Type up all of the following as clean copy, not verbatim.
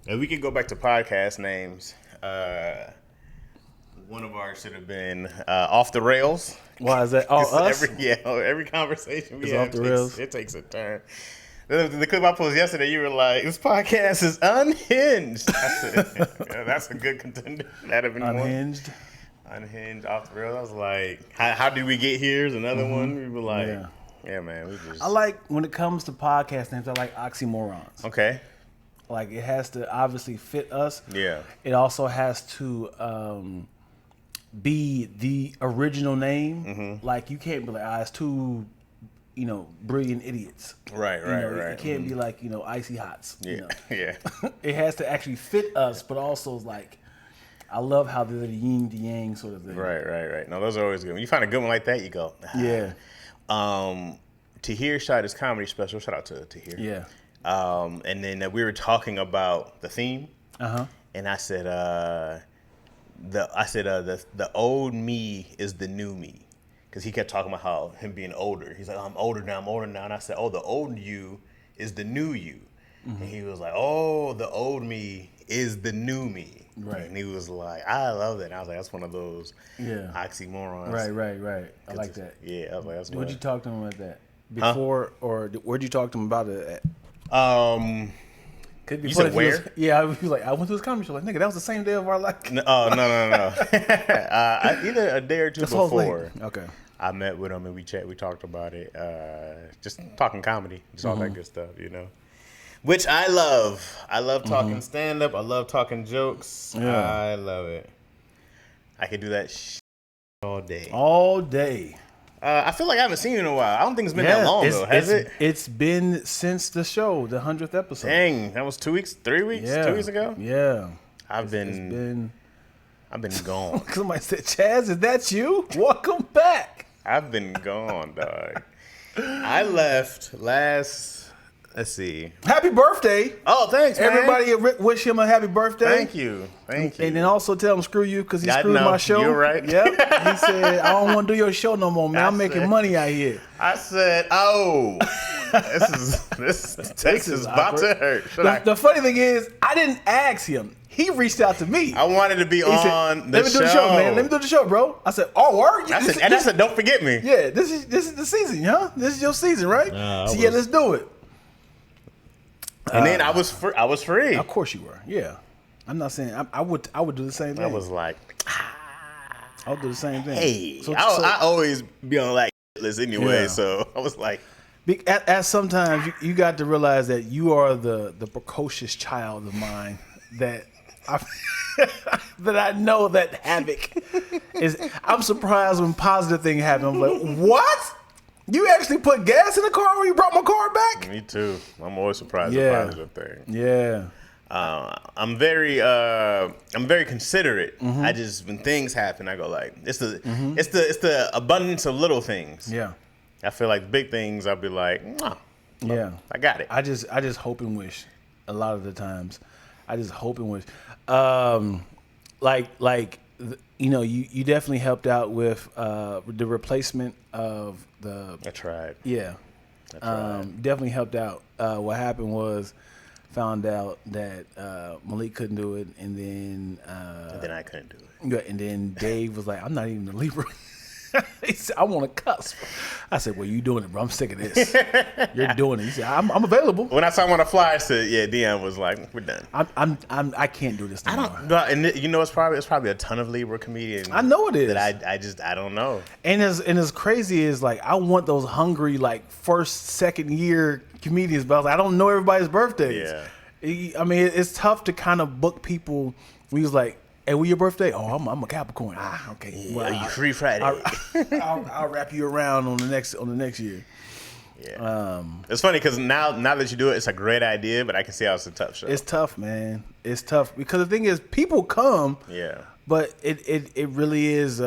If we could go back to podcast names, one of ours should have been Off the Rails. Why is that? Oh, us? Every conversation we have off the rails. It takes a turn. The clip I posted yesterday, you were like, "This podcast is unhinged." I said, yeah, "That's a good contender." That'd have been Unhinged. Unhinged, Off the Rails. I was like, "How did we get here?" Is another one. We were like, "Yeah, man, we just." I like when it comes to podcast names. I like oxymorons. Okay. Like it has to obviously fit us. Yeah. It also has to be the original name. Mm-hmm. Like you can't be like, it's too, brilliant idiots. Right. It can't be like, icy hots. Yeah. Yeah. It has to actually fit us, but also like, I love how they're the yin to yang sort of thing. Right. No, those are always good. When you find a good one like that, you go. Yeah. Tahir shot his comedy special. Shout out to Tahir. Yeah. And then we were talking about the theme. And I said, the old me is the new me. Because he kept talking about how him being older. He's like, I'm older now. And I said, the old you is the new you. Mm-hmm. And he was like, the old me is the new me. Right. And he was like, I love that. And I was like, that's one of those oxymorons. Right. I like that. Yeah, I was like, that's Where'd you talk to him about that? Before, or where'd you talk to him about it at? You said where? I was like, I went to his comedy show. Like, nigga, that was the same day of our life. No. Either a day or two before. Okay. I met with him and we talked about it. Just talking comedy, just all that good stuff, Which I love. I love talking stand up. I love talking jokes. Yeah. I love it. I could do that all day. All day. I feel like I haven't seen you in a while. I don't think it's been that long though, has it? It's been since the show, the 100th episode. Dang, that was 2 weeks, 3 weeks, 2 weeks ago. Yeah, I've been gone. Somebody said, "Chaz, is that you? Welcome back." I've been gone, dog. I left last. Let's see. Happy birthday! Oh, thanks, man. Everybody wish him a happy birthday. Thank you. And then also tell him screw you because he screwed my show. You're right. Yep. He said, I don't want to do your show no more, man. I'm making money out here. I said, this is about to hurt. The funny thing is, I didn't ask him. He reached out to me. I wanted to be on the show. Let me do the show, man. Let me do the show, bro. I said, word? I said, don't forget me. Yeah, this is the season, huh? This is your season, right? Let's do it. And then I was free. Of course you were. Yeah. I'm not saying I would do the same thing. I was like, I would do the same thing. Hey, I always be on like list anyway, so I was like, at sometimes you got to realize that you are the precocious child of mine that I know that havoc is. I'm surprised when positive thing happen. I'm like, what? You actually put gas in the car when you brought my car back? Me too. I'm always surprised at positive thing. Yeah. I'm very considerate. Mm-hmm. I just when things happen, I go like it's the abundance of little things. Yeah. I feel like big things, I'll be like, I got it. I just hope and wish a lot of the times. I just hope and wish. You definitely helped out with the replacement of the. I tried. Yeah, definitely helped out. What happened was, found out that Malik couldn't do it, and then I couldn't do it. Yeah, and then Dave was like, "I'm not even a Libra." He said, "I want to cuss." I said, "Well, you doing it, bro. I'm sick of this. You're doing it." He said, "I'm available." When I saw him on the flyer, I said, "Yeah." Dion was like, "We're done." I can't do this anymore. And it's probably a ton of Libra comedians. I know it is. That I don't know. And as crazy as like I want those hungry like first, second year comedians, but I don't know everybody's birthdays. Yeah. I mean, it's tough to kind of book people. We was like, "Hey, when your birthday?" "Oh, I'm a Capricorn." Okay. Yeah, well, you free Friday. I'll wrap you around on the next year. Yeah. It's funny because now that you do it, it's a great idea, but I can see how it's a tough show. It's tough, man. It's tough because the thing is, people come. Yeah. But it really is.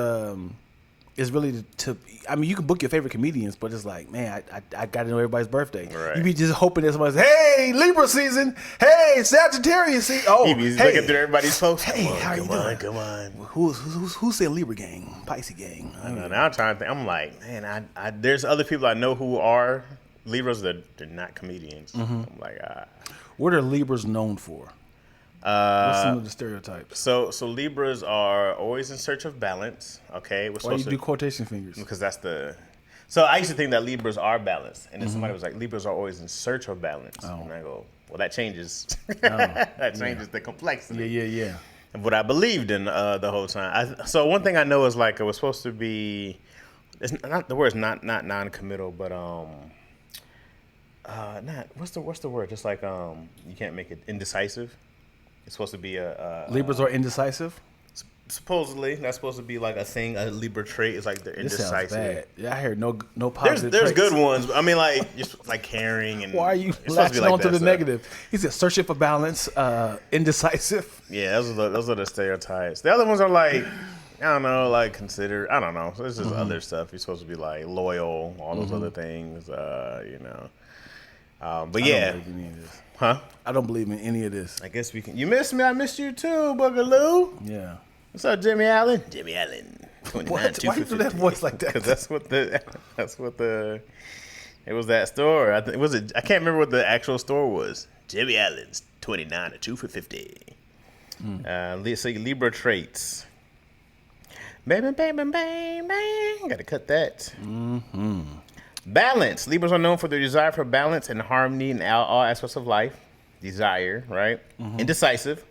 It's really to. I mean, you can book your favorite comedians, but it's like, man, I got to know everybody's birthday. Right. You be just hoping that somebody says, "Hey, Libra season. Hey, Sagittarius season." Oh, he be looking through everybody's posts. Hey, how you doing? Come on. Who's saying Libra gang, Pisces gang? I know. Now I'm trying to think. I'm like, man, there's other people I know who are Libras that they're not comedians. Mm-hmm. I'm like, What are Libras known for? What's some of the stereotypes? So Libras are always in search of balance. Okay, Why you do quotation fingers? Because that's the. So I used to think that Libras are balanced, and then somebody was like, Libras are always in search of balance, and I go, well, that changes. That changes the complexity. Yeah. Of what I believed in the whole time. So one thing I know is like it was supposed to be. It's not the word's not non-committal, but not what's the word? Just like you can't make it indecisive. It's supposed to be a Libras are indecisive. Supposedly, that's supposed to be like a thing. A Libra trait is like they're indecisive. This sounds bad. Yeah, I heard no positive. There's traits. good ones. I mean, like just like caring and. Why are you it's latching like on to that, the negative? He said searching for balance, indecisive. Yeah, those are the stereotypes. The other ones are like, I don't know, like consider. I don't know. So this is other stuff. You're supposed to be like loyal, all those other things. But yeah. I don't believe in any of this. Huh? I don't believe in any of this. I guess we can. You missed me. I missed you too, Boogaloo. Yeah. What's up, Jimmy Allen? Jimmy Allen. What? Why you do that voice like that? Because that's what the. It was that store. I can't remember what the actual store was. Jimmy Allen's 29 or 2 for $50. So Libra traits. Baby. Gotta cut that. Balance. Libras are known for their desire for balance and harmony in all aspects of life. Desire, right? Indecisive.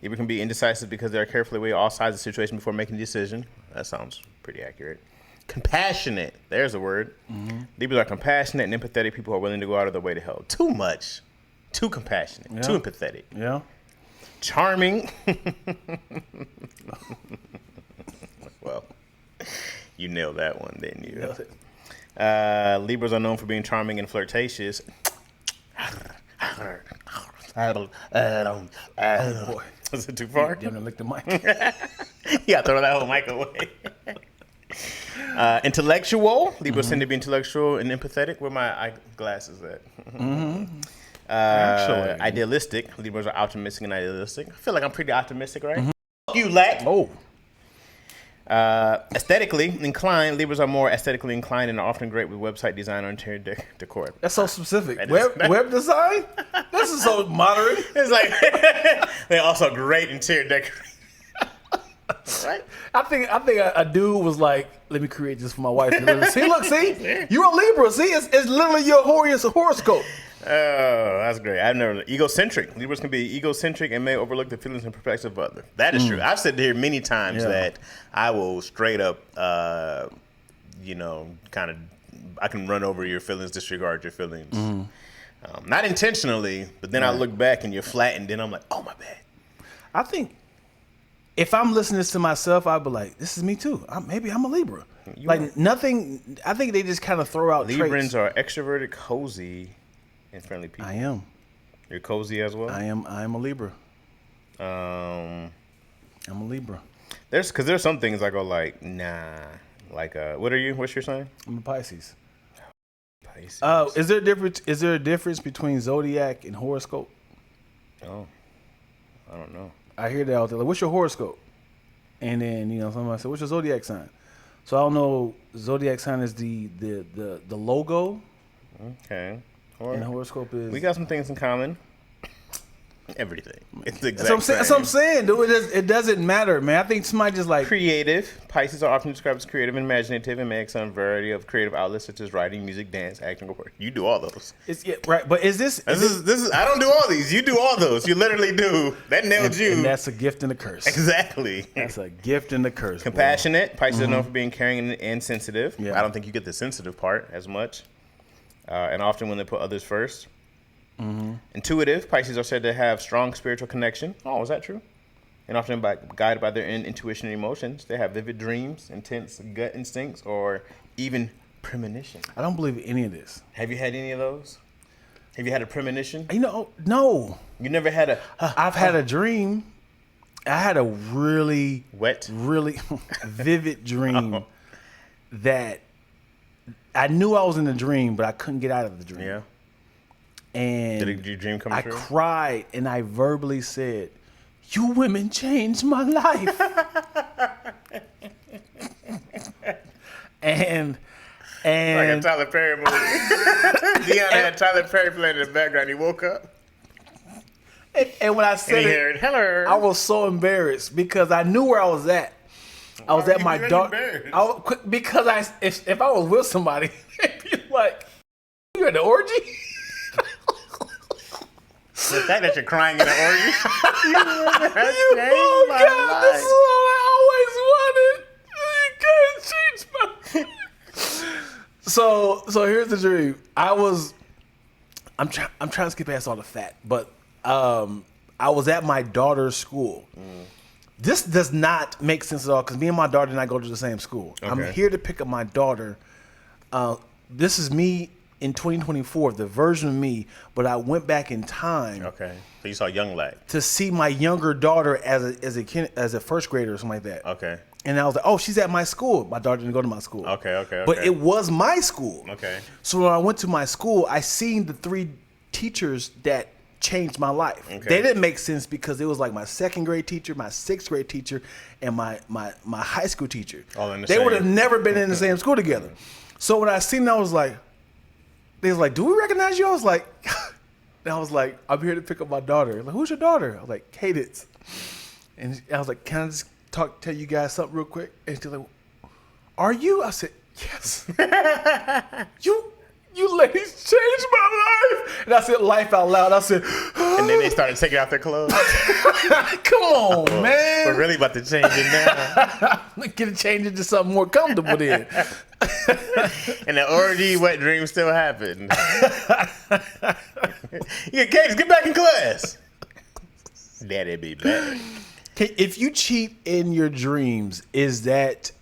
Libra can be indecisive because they are carefully weigh all sides of the situation before making a decision. That sounds pretty accurate. Compassionate. There's a word. Libras are compassionate and empathetic people who are willing to go out of their way to help. Too much. Too compassionate. Yeah. Too empathetic. Yeah. Charming. Well, you nailed that one, didn't you? Nailed it. Libras are known for being charming and flirtatious. Oh boy. Was it too far? You're gonna lick the mic. Yeah, throw that whole mic away. Intellectual. Libras tend to be intellectual and empathetic. Where my eyeglasses at? Actually. Idealistic. Libras are optimistic and idealistic. I feel like I'm pretty optimistic, right? Fuck you, Lack. Oh. Aesthetically inclined. Libras are more aesthetically inclined and are often great with website design or interior decor. That's so specific. Web design? This is so modern. It's like they're also great interior decoration. Right? I think a dude was like, let me create this for my wife. See, you're a Libra. See, it's literally your horoscope. Oh, that's great. I've never egocentric. Libras can be egocentric and may overlook the feelings and perspectives of others. That is true. I've said here many times that I will straight up, I can run over your feelings, disregard your feelings. Not intentionally, but then I look back and you're flat, and then I'm like, oh, my bad. I think if I'm listening to myself, I'd be like, this is me too. Maybe I'm a Libra. Nothing. I think they just kind of throw out Librans traits. are extroverted, cozy, and friendly people. I am. You're cozy as well? I am a Libra. I'm a Libra. There's some things I go like, nah. Like, what are you? What's your sign? I'm a Pisces. Pisces. Is there a difference between zodiac and horoscope? Oh, I don't know. I hear that out there. Like, what's your horoscope? And then somebody said, what's your zodiac sign? So I don't know. Zodiac sign is the logo. Okay. And horoscope is. We got some things in common. Everything. It's the exact That's what I'm saying, dude. It doesn't matter, man. I think somebody just like creative. Pisces are often described as creative and imaginative and may excel in a variety of creative outlets such as writing, music, dance, acting, or work. You do all those. Right, but is this? This is. I don't do all these. You do all those. You literally do. That nailed you. And that's a gift and a curse. Exactly. That's a gift and a curse. Compassionate. Boy. Pisces are known for being caring and sensitive. Yeah. I don't think you get the sensitive part as much. And often when they put others first. Intuitive. Pisces are said to have strong spiritual connection. Oh, is that true? And often guided by their intuition and emotions. They have vivid dreams, intense gut instincts, or even premonition. I don't believe any of this. Have you had any of those? Have you had a premonition? No. You never had a... I've had a dream. I had a really... really vivid dream that I knew I was in a dream, but I couldn't get out of the dream. Yeah. And did your dream come true? I cried and I verbally said, "You women changed my life." and like a Tyler Perry movie. Dion had Tyler Perry playing in the background. He woke up. And when I said it, hello, I was so embarrassed because I knew where I was at. I was at my daughter. Because if I was with somebody, they'd be like, "You at the orgy?" The fact that you're crying in an orgy. Oh God, this is what I always wanted. You couldn't change my. So here's the dream. I'm trying to skip past all the fat, but I was at my daughter's school. This does not make sense at all because me and my daughter did not go to the same school. Okay. I'm here to pick up my daughter. This is me in 2024, the version of me, but I went back in time. Okay, so you saw young lad to see my younger daughter as a first grader or something like that. Okay, and I was like, oh, she's at my school. My daughter didn't go to my school. Okay. But it was my school. Okay. So when I went to my school, I seen the 3 teachers that changed my life. Okay. They didn't make sense because it was like my 2nd grade teacher, my 6th grade teacher, and my high school teacher. All in the they would have never been in the same school together. So when I seen them, I was like, they was like, do we recognize you? I was like, I'm here to pick up my daughter. Like, who's your daughter? I was like, Cadence. And I was like, can I just tell you guys something real quick? And she's like, are you? I said, yes. You ladies changed my life. And I said life out loud. I said, and then they started taking off their clothes. Come on, man. We're really about to change it now. Get it changed into something more comfortable then. And the orgy wet dream still happened. Yeah, Case, get back in class. Daddy be back. If you cheat in your dreams, is that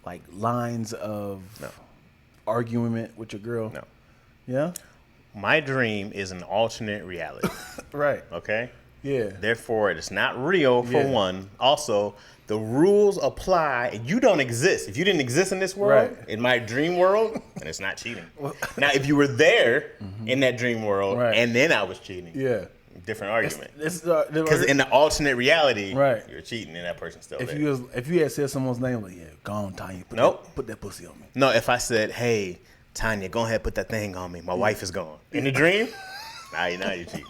like lines of argument with your girl? No. Yeah? My dream is an alternate reality. Right. Okay? Yeah. Therefore, it's not real for one. Also, the rules apply. And you don't exist. If you didn't exist in this world, in my dream world, then it's not cheating. Now, if you were there in that dream world and then I was cheating, different argument. Because in the alternate reality, you're cheating and that person's still there. If you had said someone's name, like, go on, Tanya, put that pussy on me. No, if I said, hey, Tanya, go ahead, put that thing on me. My wife is gone. In the dream, now you're cheating.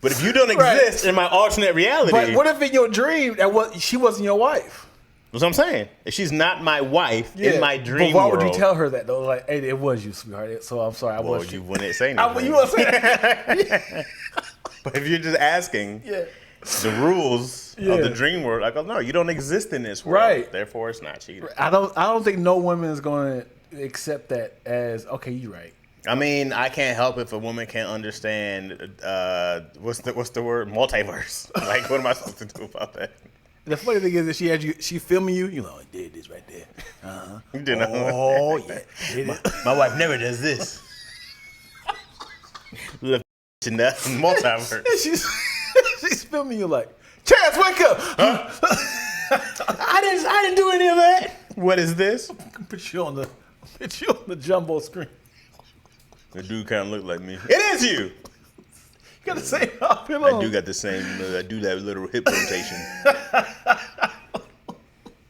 But if you don't exist in my alternate reality. But what if in your dream she wasn't your wife? That's what I'm saying. If she's not my wife in my dream world. But why would you tell her that though? Like, hey, it was you, sweetheart. So I'm sorry, Well, you wouldn't say anything. You wouldn't say that. But if you're just asking the rules of the dream world, I go, no, you don't exist in this world. Right. Therefore, it's not cheating. I don't think no woman is going to accept that as, okay, you're right. I mean, I can't help if a woman can't understand what's the word, multiverse. Like, what am I supposed to do about that? The funny thing is that she filming you. You know, did this right there. You did not. Oh yeah. My wife never does this. Multiverse. She's filming you like, Chaz, wake up. Huh? I didn't do any of that. What is this? Put you on the jumbo screen. The dude kind of look like me. It is you. You got the same outfit on. I do got the same. I do that little hip rotation.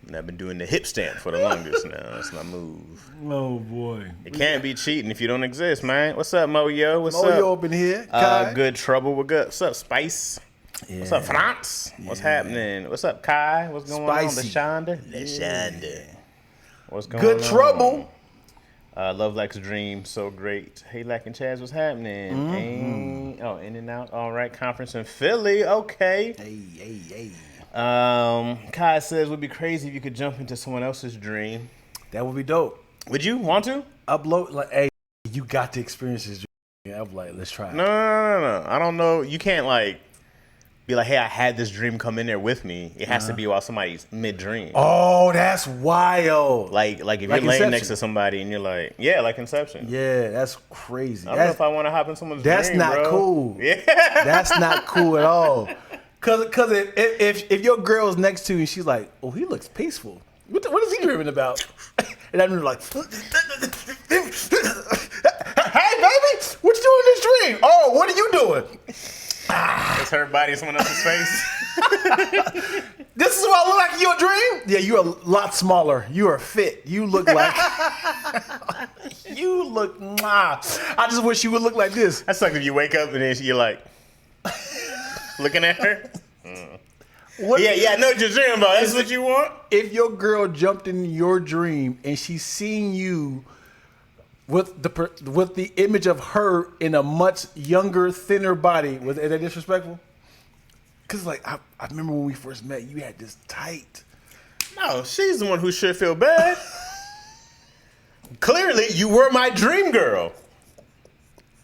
And I've been doing the hip stand for the longest now. That's my move. Oh boy. It can't be cheating if you don't exist, man. What's up, Moyo? What's up? Moyo up in here. Good trouble. What's up, Spice? Yeah. What's up, France? What's happening? What's up, Kai? What's going on? LaShonda. What's going on? Good trouble. Love Likes Dream, so great. Hey, Lack and Chaz, what's happening? In and out. All right, conference in Philly. Okay. Hey. Kai says, would be crazy if you could jump into someone else's dream. That would be dope. Would you want to? Upload, like, hey, you got to experience this dream. I'm like, let's try it. No. I don't know. You can't, like, be like, hey, I had this dream come in there with me. It has to be while somebody's mid-dream. Oh, that's wild. Like if you're laying next to somebody and you're like, like Inception. Yeah, that's crazy. I don't know if I want to hop in someone's dream, bro. That's not cool. Yeah. That's not cool at all. Because if your girl's next to you and she's like, oh, he looks peaceful. What is he dreaming about? And I'm like, hey, baby, what you doing in this dream? Oh, what are you doing? It's her body in someone else's face. This is what I look like in your dream? Yeah, you're a lot smaller. You are fit. You look like You look, I just wish you would look like this. That's like if you wake up and then you're like, looking at her. Yeah, I know what you're dreaming about. That's what you want? If your girl jumped in your dream and she's seeing you with the image of her in a much younger, thinner body, is that disrespectful? Because, like, I remember when we first met, you had this tight. No, she's the one who should feel bad. Clearly, you were my dream girl.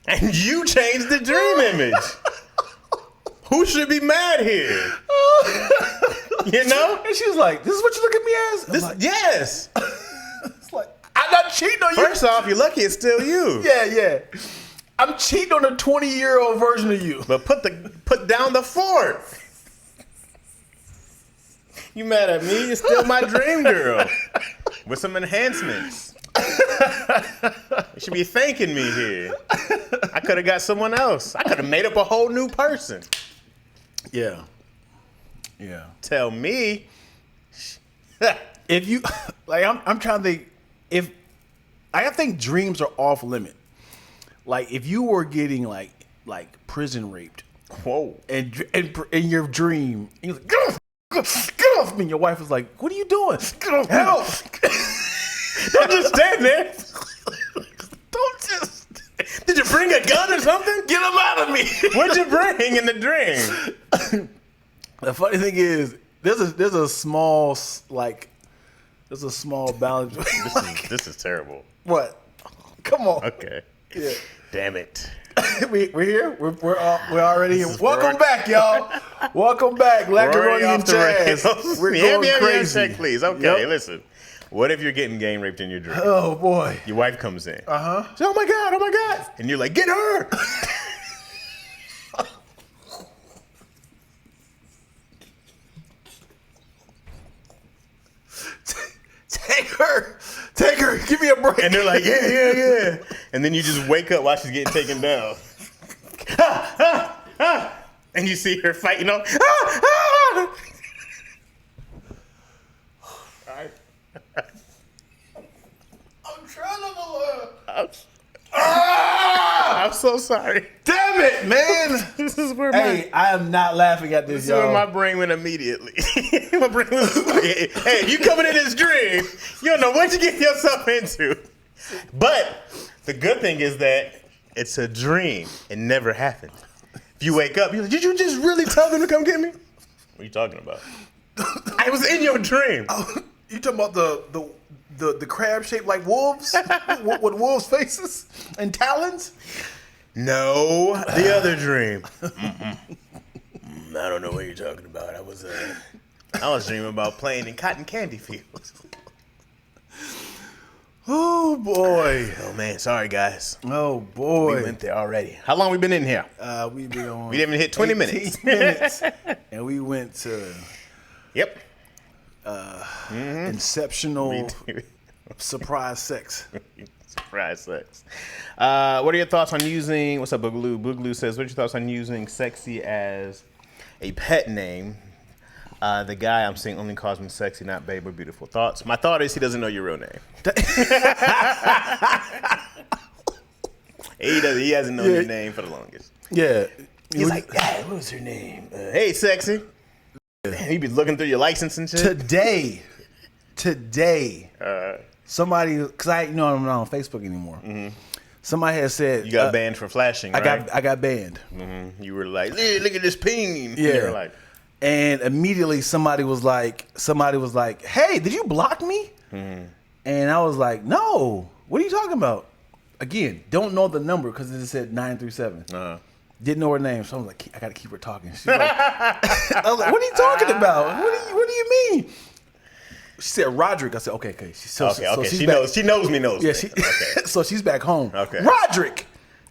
And you changed the dream image. Who should be mad here? You know? And she was like, this is what you look at me as? Like, yes. It's like, I'm not cheating on you. First off, you're lucky it's still you. Yeah. I'm cheating on a 20-year-old version of you. But put down the fork. You mad at me? You're still my dream girl. With some enhancements. You should be thanking me here. I could have got someone else. I could have made up a whole new person. Yeah. Tell me. If you, like, I'm trying to think, I think dreams are off limit. Like, if you were getting like prison raped. Whoa. And in your dream, and you're like, get off me. And your wife was like, what are you doing? Get off, help. Don't just stand there. Don't just. Did you bring a gun or something? Get him out of me. What'd you bring in the dream? The funny thing is, there's a small balance. This is terrible. What? Come on. Okay. Yeah. Damn it. We're here. We're already here. Welcome back, y'all. Welcome back, Lackaroni Chaz. We're going crazy. Check, please. Okay, listen. What if you're getting gang raped in your dream? Oh boy. Your wife comes in. Uh-huh. She's, oh my god. And you're like, get her. Take her. Give me a break. And they're like, yeah. And then you just wake up while she's getting taken down. And you see her fighting on. I'm trying to believe. I'm so sorry. Damn it, man. This is where I am not laughing at this, is y'all. where my brain went immediately. My brain was like, hey, you coming in this dream, you don't know what you get yourself into. But the good thing is that it's a dream. It never happened. If you wake up, you're like, did you just really tell them to come get me? What are you talking about? I was in your dream. Oh, you talking about the crab shaped like wolves with wolves' faces and talons? No, the other dream. I don't know what you're talking about. I was dreaming about playing in cotton candy fields. Oh boy. Oh man, sorry guys. Oh boy. We went there already. How long we been in here? We've been on. We didn't even hit 20 minutes. And we went to. Yep. Inceptional surprise sex. Surprise sex. What are your thoughts on using? What's up, Boogaloo? Boogaloo says, "What are your thoughts on using sexy as a pet name?" The guy I'm seeing only calls me sexy, not babe or beautiful. Thoughts? My thought is he doesn't know your real name. He hasn't known your name for the longest. Yeah. He's like, hey, what was her name? Hey, sexy. He be looking through your license and shit. Today, somebody, because I'm not on Facebook anymore. Mm-hmm. Somebody had said you got banned for flashing. Right? I got banned. Mm-hmm. You were like, hey, look at this ping. Yeah. You were like, and immediately somebody was like, hey, did you block me? Mm-hmm. And I was like, no. What are you talking about? Again, don't know the number because it said 937. Uh-huh. Didn't know her name, so I was like, I gotta keep her talking. She's like, I was like, what are you talking about? What do you mean? She said Roderick. I said, okay. Okay. She knows me. Yeah. Okay. So she's back home. Okay. Roderick,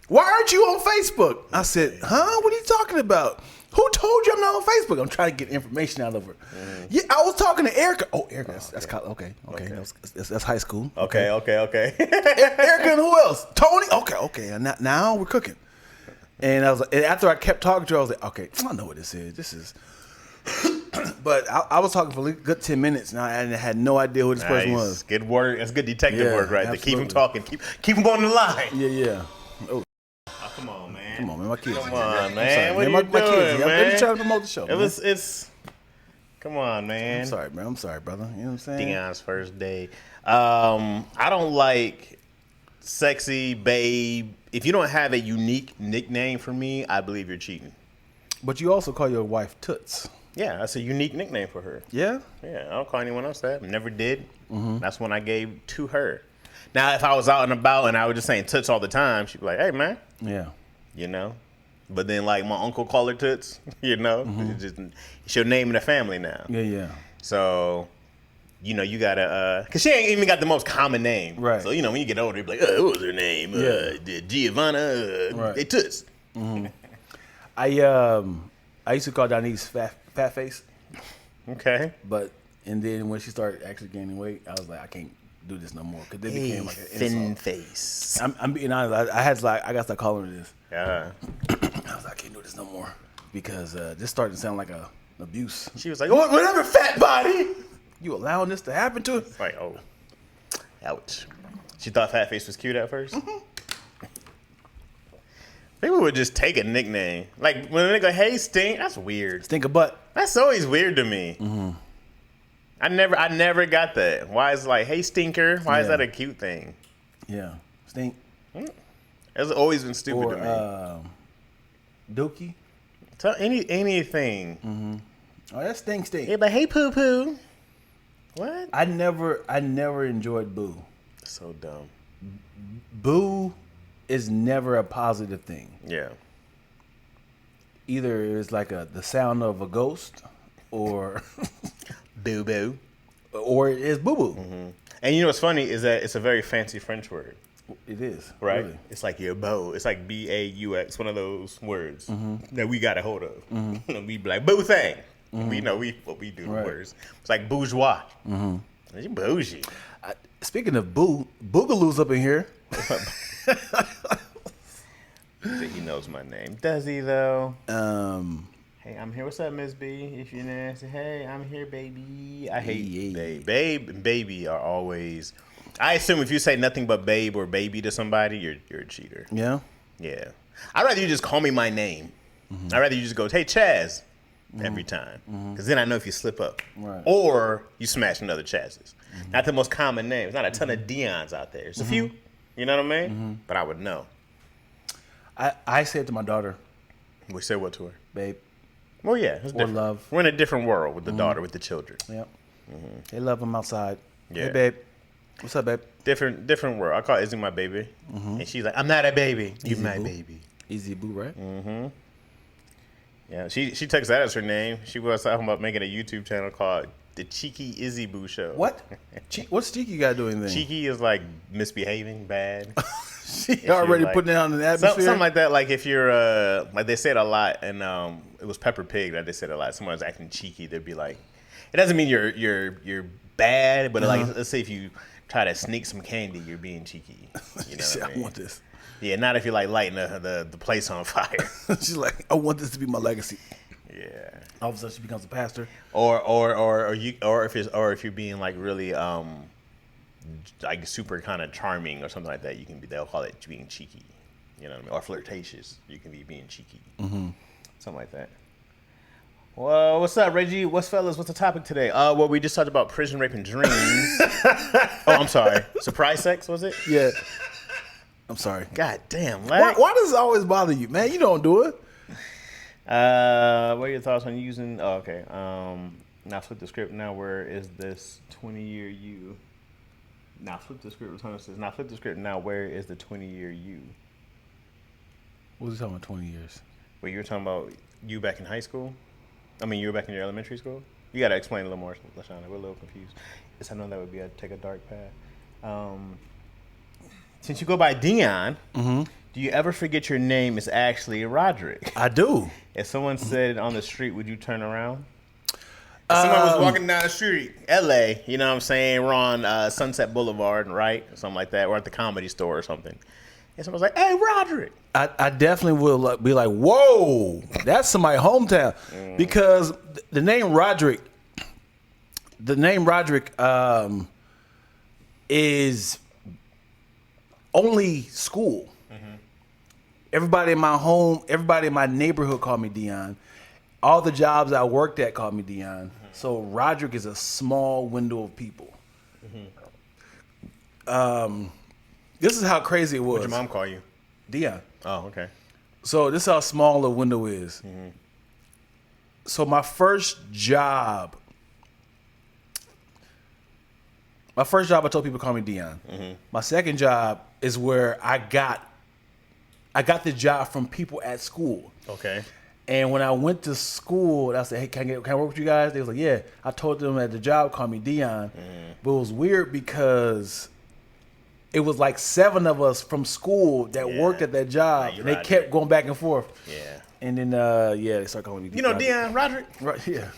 why aren't you on Facebook? I said, huh? What are you talking about? Who told you I'm not on Facebook? I'm trying to get information out of her. Mm. Yeah, I was talking to Erica. Oh, Erica. That's college. Okay. That's high school. Okay. Erica and who else? Tony. Okay. And now we're cooking. And I was like, and after I kept talking to her, I was like, okay, I know what this is. This is But I was talking for a good 10 minutes now, and I had no idea who this person was. Good work. That's good detective work, right? Absolutely. To keep him talking. Keep him on the line. Yeah. Oh, come on, man. Come on, man. My kids. Come on, man. What are you my doing, kids. man? I'm just trying to promote the show. It's. Come on, man. I'm sorry, man. I'm sorry, brother. You know what I'm saying? Dion's first day. I don't like sexy, babe. If you don't have a unique nickname for me, I believe you're cheating. But you also call your wife Toots. Yeah, that's a unique nickname for her. Yeah? Yeah, I don't call anyone else that. Never did. Mm-hmm. That's one I gave to her. Now, if I was out and about and I was just saying Toots all the time, she'd be like, hey, man. Yeah. You know? But then, like, my uncle called her Toots, you know? It's your name in the family now. Yeah. So, you know, you got to, because she ain't even got the most common name. Right. So, you know, when you get older, you're like, what was her name? Giovanna, they Toots. Mm-hmm. I used to call Donnie's fat face. Okay. And then when she started actually gaining weight, I was like, I can't do this no more because it became like an thin insult. face. I'm being honest. I got to start calling her this. Yeah. I was like, I can't do this no more because this started to sound like an abuse. She was like, whatever, fat body. You allowing this to happen to her? It's like, oh, ouch. She thought fat face was cute at first. Mm-hmm. People would just take a nickname. Like when they go, hey, stink, that's weird. Stink a butt. That's always weird to me. Mm-hmm. I never got that. Why is it like, hey, stinker? Why is that a cute thing? Yeah. Stink. It's always been stupid to me. Dookie. Tell anything. Mm-hmm. Oh, that's stink. Yeah, but hey, poo poo. What? I never enjoyed boo. So dumb. Boo is never a positive thing. Yeah. Either it's like the sound of a ghost, or boo boo, or it is boo boo. Mm-hmm. And you know what's funny is that it's a very fancy French word. It is, right? Really. It's like your beau. It's like BAUX, one of those words that we got a hold of. Mm-hmm. We be like boo thing. Mm-hmm. We know what we do with words. It's like bourgeois. Mm-hmm. You bougie. Speaking of Boogaloo's up in here. He knows my name. Does he though? Hey, I'm here. What's up, Miss B? If you're nasty, hey, I'm here, baby. I hate babe and baby are always. I assume if you say nothing but babe or baby to somebody, you're a cheater. Yeah. Yeah. I'd rather you just call me my name. Mm-hmm. I'd rather you just go, hey, Chaz, every time. Because then I know if you slip up. Right. Or you smash another Chaz's. Not the most common name. There's not a ton of Dion's out there. There's a few. You know what I mean? But I would know. I said to my daughter. We said what to her? Babe. Well, yeah. It's different. Love. We're in a different world with the daughter, with the children. Yep. They love them outside. Yeah. Hey, babe. What's up, babe? Different world. I call Izzy my baby. And she's like, I'm not a baby. You my boo. baby. Easy boo, right? Yeah, she takes that as her name. She was talking about making a YouTube channel called The Cheeky Izzy Boo Show. What? What's Cheeky got to do anything? Cheeky is like misbehaving, bad. She already like, putting it on the atmosphere? Something like that. Like if you're, like they said a lot, and it was Peppa Pig that they said a lot. Someone was acting cheeky, they'd be like, it doesn't mean you're bad, but like let's say if you try to sneak some candy, you're being cheeky. You know what I mean? I want this. Yeah, not if you're like lighting the place on fire. She's like, I want this to be my legacy. Yeah. All of a sudden, she becomes a pastor. Or if you're being like really like super kind of charming or something like that, they'll call it being cheeky. You know what I mean? Or flirtatious. You can be being cheeky. Something like that. Well, what's up, Reggie? What's the topic today? Well, we just talked about prison rape and dreams. Oh, I'm sorry. Surprise sex, was it? Yeah. I'm sorry. God damn. Why does it always bother you, man? You don't do it. What are your thoughts on using? Oh, okay. Now flip the script. Now where is this 20-year you? Now flip the script. Now flip the script. Now where is the 20-year you? What was he talking about? 20 years. Wait, you were talking about you back in high school? I mean, you were back in your elementary school. You got to explain a little more, LaShawna. We're a little confused. Yes, I know that would be take a dark path. Since you go by Dion, do you ever forget your name is actually Roderick? I do. If someone said it on the street, would you turn around? If someone was walking down the street, L.A., you know what I'm saying? We're on Sunset Boulevard, right? Or something like that. We're at the Comedy Store or something. and someone's like, "Hey, Roderick." I definitely will be like, "Whoa, that's somebody's hometown," because the name Roderick, is only school. Everybody in my neighborhood called me Dion. All the jobs I worked at called me Dion. So Roderick is a small window of people. This is how crazy it was. What'd your mom call you? Dion. Oh, okay. So this is how small the window is. So my first job, I told people to call me Dion. My second job is where I got the job from people at school. Okay. And when I went to school, I said, "Hey, can I work with you guys?" They was like, "Yeah." I told them at the job, call me Dion. But it was weird because it was like 7 of us from school that worked at that job, and they kept going back and forth. Yeah. And then, they started calling me Dion. You know Dion, Roderick? Right, yeah.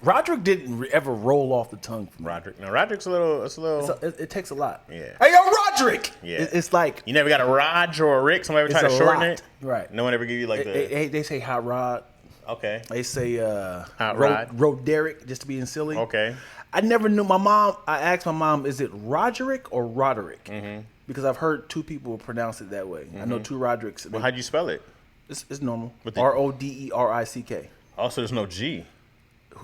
Roderick didn't ever roll off the tongue for me. Roderick. No, Roderick's a little. It takes a lot. Yeah. Hey, yo, Roderick! Yeah. It's like... You never got a Raj or a Rick? Somebody ever try to shorten it? Right. No one ever give you like They say Hot Rod. Okay. They say Hot Rod. Roderick, just to be silly. Okay. I never knew. I asked my mom, is it Roderick or Roderick? Because I've heard 2 people pronounce it that way. I know 2 Rodericks. Well, how'd you spell it? It's normal. Roderick. Also, there's no G.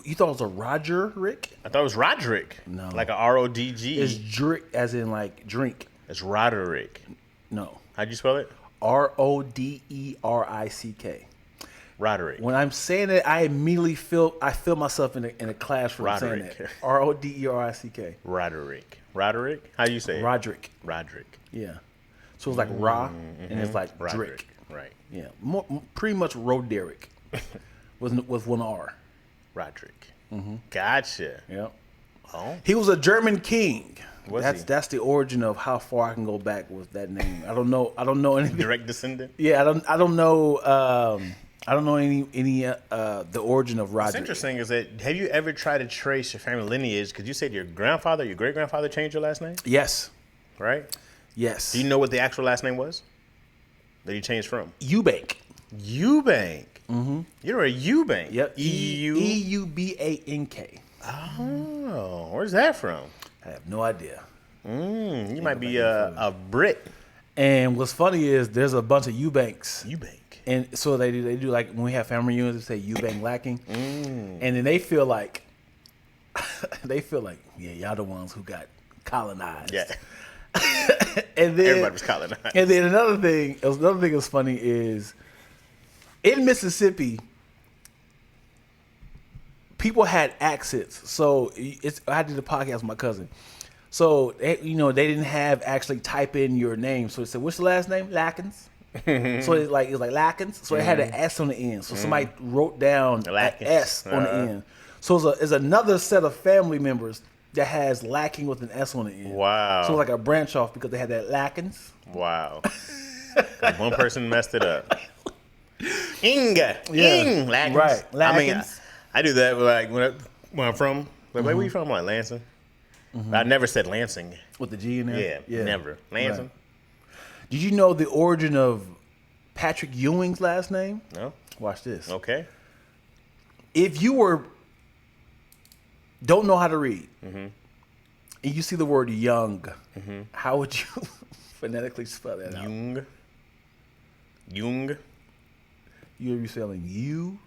You thought it was a Roger Rick? I thought it was Roderick. No. Like a RODG. It's Drick, as in like drink. It's Roderick. No. How'd you spell it? Roderick. Roderick. When I'm saying it, I immediately feel myself in a classroom Roderick. saying that. Roderick. Roderick. How do you say it? Roderick. Yeah. So it's like Ra, and it's like Roderick. Drick. Right. Yeah. Pretty much Roderick with 1 R. Roderick. Gotcha. Yep. Oh. He was a German king. Was he? That's the origin of how far I can go back with that name. I don't know anything. Direct descendant? Yeah, I don't know any the origin of Roderick. What's interesting is that, have you ever tried to trace your family lineage? Because you said your grandfather, your great grandfather changed your last name, Yes. right? Yes. Do you know what the actual last name was that he changed from? Eubank. Eubank. You're a Eubank. Yep. Eubank. Oh, where's that from? I have no idea. You might be a Brit. And what's funny is there's a bunch of Eubanks. Eubank. And so they do like when we have family reunions, they say Eubank lacking. And then they feel like yeah, y'all the ones who got colonized. Yeah. And then Everybody was colonized. And then another thing that's funny is in Mississippi, people had accents. So I did a podcast with my cousin. So they didn't have actually type in your name. So it said, "What's the last name?" Lackins. So it's like Lackins. So it had an S on the end. So somebody wrote down an S on the end. So it's another set of family members that has lacking with an S on the end. Wow. So it's like a branch off because they had that Lackins. Wow. One person messed it up. Inga. Yeah. Lackins. Right. I mean, Lackins. I do that like where I'm from. Like, where you from? Like Lansing. I never said Lansing. With the G in there? Yeah. Never. Lansing. Right. Did you know the origin of Patrick Ewing's last name? No. Watch this. Okay. If you don't know how to read, and you see the word young, how would you phonetically spell that out? Jung. You would be spelling Ewing.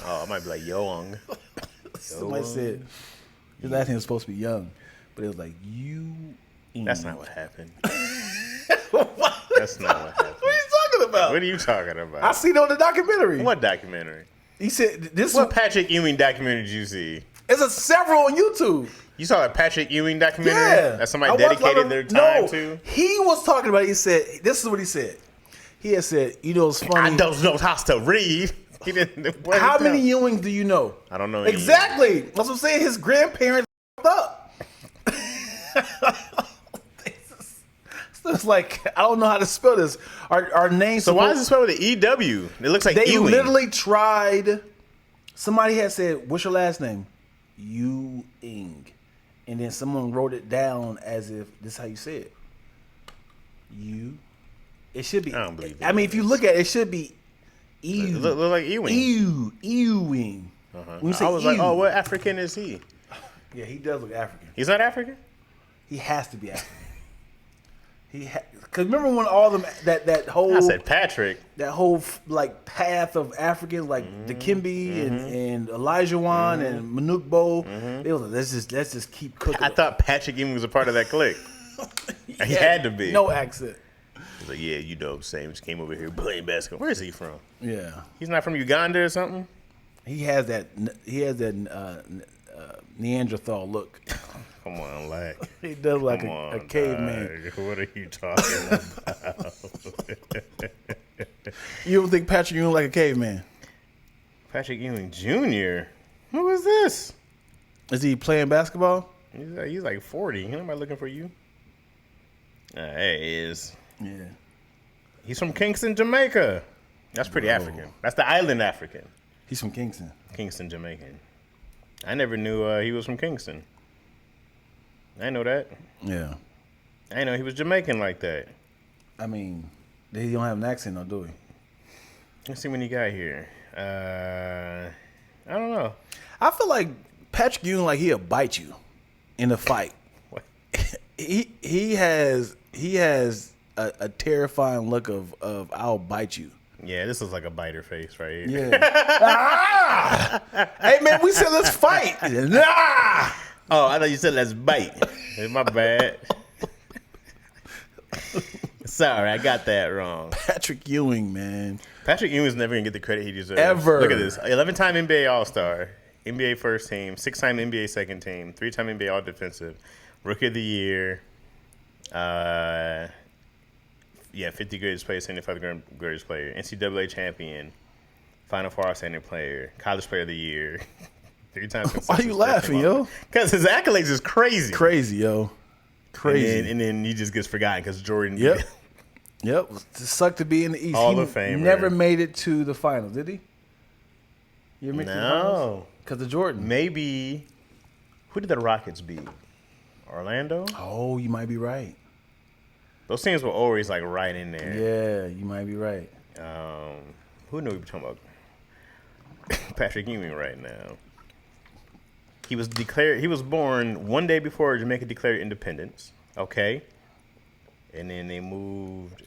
Oh, it might be like Young. Somebody said his last name was supposed to be Young, but it was like Ewing. That's not what happened. What? That's not what happened. What are you talking about? What are you talking about? I seen it on the documentary. What documentary? He said this. What Patrick Ewing documentary did you see? It's several on YouTube. You saw a Patrick Ewing documentary? Yeah. That somebody dedicated their time to? He was talking about it. He said, this is what he said. He had said, it's funny. I don't know how to read. He didn't. How many Ewings do you know? I don't know any. Exactly. That's what I'm saying. His grandparents up. It's like, I don't know how to spell this. Our names. So why is it spelled with an EW? It looks like they Ewing. literally tried. Somebody had said, "What's your last name?" Ewing, and then someone wrote it down as if this is how you say it. It should be. I don't believe that. I mean, if you look at it, it should be Ew. Look like Ewing. Ewing. When you say I was like, oh, what African is he? Yeah, he does look African. He's not African? He has to be African. Because remember when all them that whole I said Patrick. That whole like path of Africans like Dikembe and Elijah Wan and Manukbo, they was like, let's just keep cooking. I thought Patrick Ewing was a part of that clique. He had to be. No accent. He's like, yeah, you know what I'm saying. Just came over here playing basketball. Where is he from? Yeah. He's not from Uganda or something? He has that Neanderthal look. Come on, Lack. He does like a caveman. What are you talking about? You don't think Patrick Ewing like a caveman? Patrick Ewing Jr.? Who is this? Is he playing basketball? He's like 40. Ain't nobody looking for you. There he is. Yeah. He's from Kingston, Jamaica. That's pretty African. That's the island African. He's from Kingston. Kingston, Jamaican. I never knew he was from Kingston. I know that. Yeah. I know he was Jamaican like that. I mean, he don't have an accent, though, do he? Let's see when he got here. I don't know. I feel like Patrick Ewing, like he'll bite you in a fight. What? he has a terrifying look of I'll bite you. Yeah, this is like a biter face, right? Yeah. Hey man, we said let's fight. Nah! Oh, I thought you said let's bite. My bad. Sorry, I got that wrong. Patrick Ewing, man. Patrick Ewing's never gonna get the credit he deserves. Ever. Look at this: 11-time NBA All-Star, NBA First Team, 6-time NBA Second Team, 3-time NBA All-Defensive, Rookie of the Year. 50 greatest player, 75 greatest player, NCAA champion, Final Four outstanding player, College Player of the Year. 3 times. Why are you laughing, yo? Because his accolades is crazy. Crazy, yo. Crazy. And then he just gets forgotten because Jordan. Yep. Yep. It sucked to be in the East. Hall of Famer. Never made it to the finals, did he? You ever make it to the finals? No. Because of Jordan. Maybe. Who did the Rockets beat? Orlando? Oh, you might be right. Those teams were always like right in there. Yeah, you might be right. Who knew we were talking about? Patrick Ewing right now. He was born one day before Jamaica declared independence. Okay. And then they moved.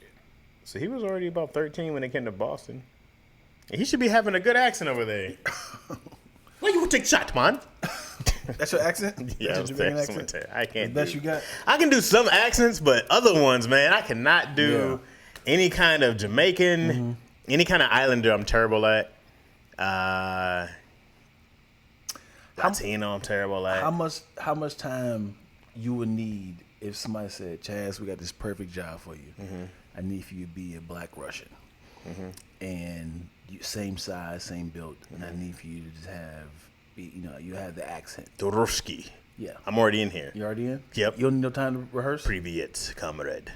So he was already about 13 when they came to Boston. And he should be having a good accent over there. Why you take shot, man? That's your accent? Yeah, that's your accent? I can't. That's you got. I can do some accents, but other ones, man, I cannot do any kind of Jamaican, any kind of Islander. I'm terrible at. Latino, I'm terrible at. How much time you would need if somebody said, "Chaz, we got this perfect job for you. I need for you to be a Black Russian, and same size, same build, and I need for you to just you have the accent." Doroshki. Yeah. I'm already in here. You already in? Yep. You don't need no time to rehearse? Privyet, comrade.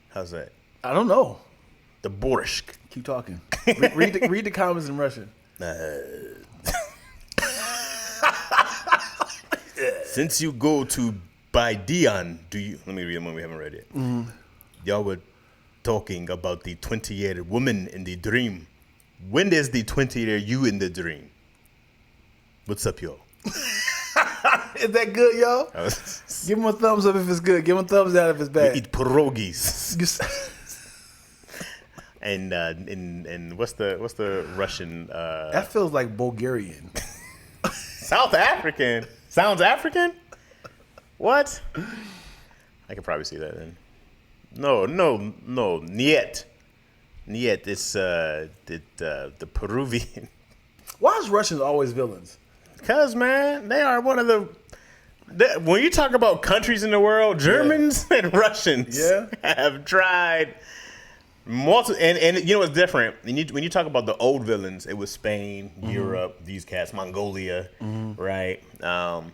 How's that? I don't know. The Borscht. Keep talking. read the comments in Russian. Since you go to Baidian, let me read them when we haven't read it. Y'all were talking about the 20-year woman in the dream. When is the 20-year you in the dream? What's up, y'all? Is that good, y'all? Give him a thumbs up if it's good. Give him a thumbs down if it's bad. We eat pierogies. And what's the Russian? That feels like Bulgarian. South African. Sounds African? What? I could probably see that then. No. Niet. It's the Peruvian. Why is Russians always villains? Because, man, they are one of the... When you talk about countries in the world, Germans and Russians have tried... And you know what's different? When you talk about the old villains, it was Spain, Europe, these cats, Mongolia, right? But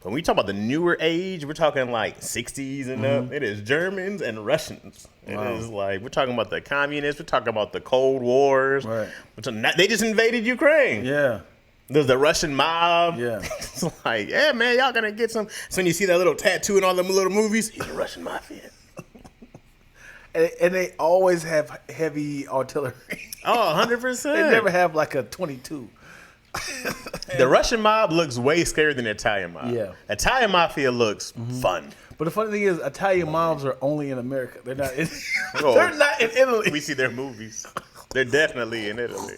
when we talk about the newer age, we're talking like 60s and up. It is Germans and Russians. It is like, we're talking about the communists. We're talking about the Cold Wars. Right. They just invaded Ukraine. Yeah. There's the Russian mob. Yeah. It's like, yeah, man, y'all gonna get some. So when you see that little tattoo in all them little movies, he's a Russian mafia. And they always have heavy artillery. Oh, 100%. They never have like a 22. The Russian mob looks way scarier than the Italian mob. Yeah. Italian mafia looks fun. But the funny thing is, Italian mobs are only in America. They're not in, they're not in Italy. We see their movies. They're definitely in Italy.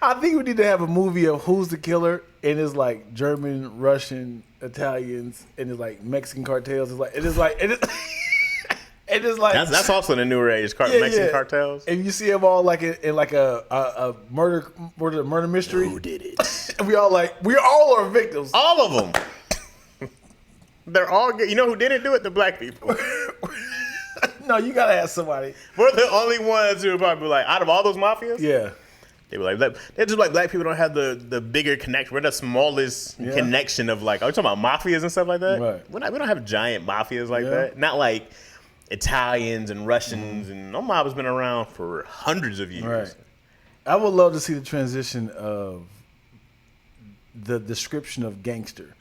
I think we need to have a movie of who's the killer, and it's like German, Russian, Italians, and it's like Mexican cartels. It's like That's also in the newer age. Mexican cartels. And you see them all like in like a murder mystery. Who did it? And we all are victims. All of them. They're all good. You know who didn't do it? The black people. No, you gotta ask somebody. We're the only ones who would probably be like, out of all those mafias? Yeah. They were like, they're just like black people don't have the bigger connection. We're the smallest connection of like, are you talking about mafias and stuff like that? Right. We don't have giant mafias like that. Not like Italians and Russians and no mob has been around for hundreds of years. Right. I would love to see the transition of the description of gangster.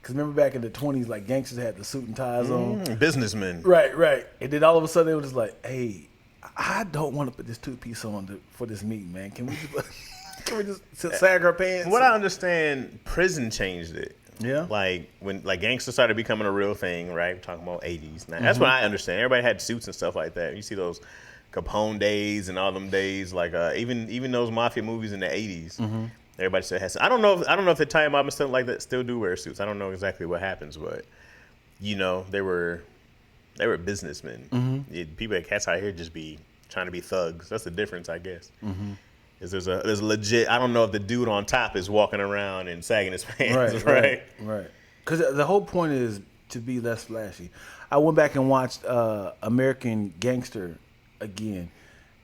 Because remember back in the 20s, like gangsters had the suit and ties on. Businessmen. Right. And then all of a sudden they were just like, hey, I don't want to put this two-piece on for this meeting, man. Can we just sag our pants? From what I understand, prison changed it. Yeah. Like when gangsters started becoming a real thing, right? We're talking about 80s. Now, that's what I understand. Everybody had suits and stuff like that. You see those Capone days and all them days, like even those mafia movies in the 80s. Everybody still has. I don't know if the Italian mob and stuff like that still do wear suits. I don't know exactly what happens, but you know they were businessmen. People at Cats out here just be trying to be thugs. That's the difference, I guess. Is there's a legit. I don't know if the dude on top is walking around and sagging his pants, right? Because the whole point is to be less flashy. I went back and watched American Gangster again.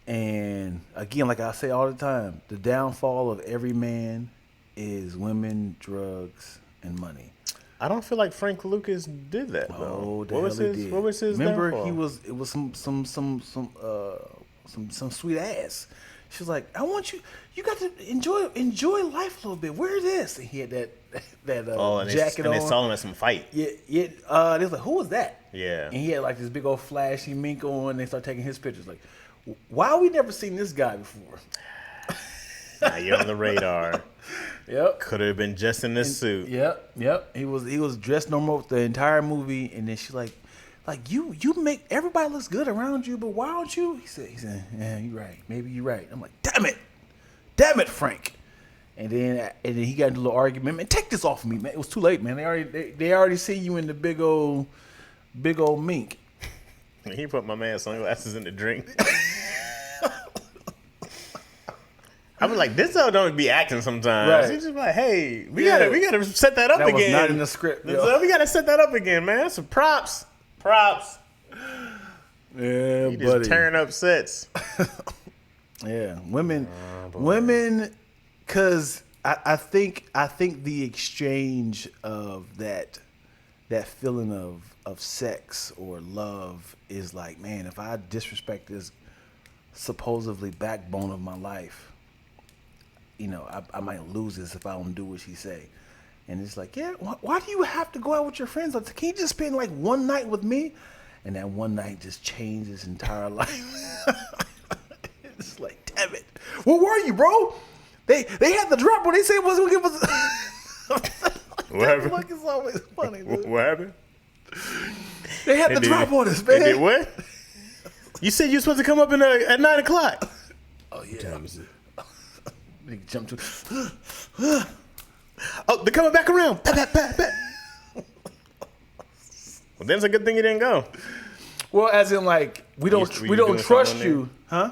And again, like I say all the time, the downfall of every man is women, drugs, and money. I don't feel like Frank Lucas did that though. What was his Remember, downfall? It was some sweet ass. She was like, I want you got to enjoy life a little bit. Wear this. And he had that jacket on. And they saw him at some fight. Yeah. They was like, who was that? Yeah. And he had like this big old flashy mink on. And they start taking his pictures. Like, why have we never seen this guy before? Now you're on the radar. Yep. Could have been just in this suit. Yep. He was dressed normal the entire movie, and then she's like you make everybody looks good around you, but why don't you? He said, yeah, you're right. Maybe you're right. I'm like, damn it, Frank. And then he got into a little argument. Man, take this off of me, man. It was too late, man. They already see you in the big old mink. He put my man's sunglasses in the drink. I was like, this though don't be acting sometimes. Right. He's just like, hey, we gotta set that up again. That was not in the script. So we gotta set that up again, man. Some props. Yeah, you just tearing up sets. Yeah, women, because I think the exchange of that feeling of sex or love is like, man, if I disrespect this supposedly backbone of my life, you know, I might lose this if I don't do what she say. And it's like, yeah, why do you have to go out with your friends? Like, can you just spend like one night with me? And that one night just changed his entire life. It's like, damn it. Where were you, bro? They had the drop when they said it wasn't going to give us. What happened? Look, it's always funny, dude. What happened? They had the drop on us, man. They did what? You said you were supposed to come up at 9 o'clock. Oh, yeah. What time is it? They jumped to. Oh, they're coming back around. Pat. Well, then it's a good thing you didn't go. Well, as in, like, we don't trust you, huh?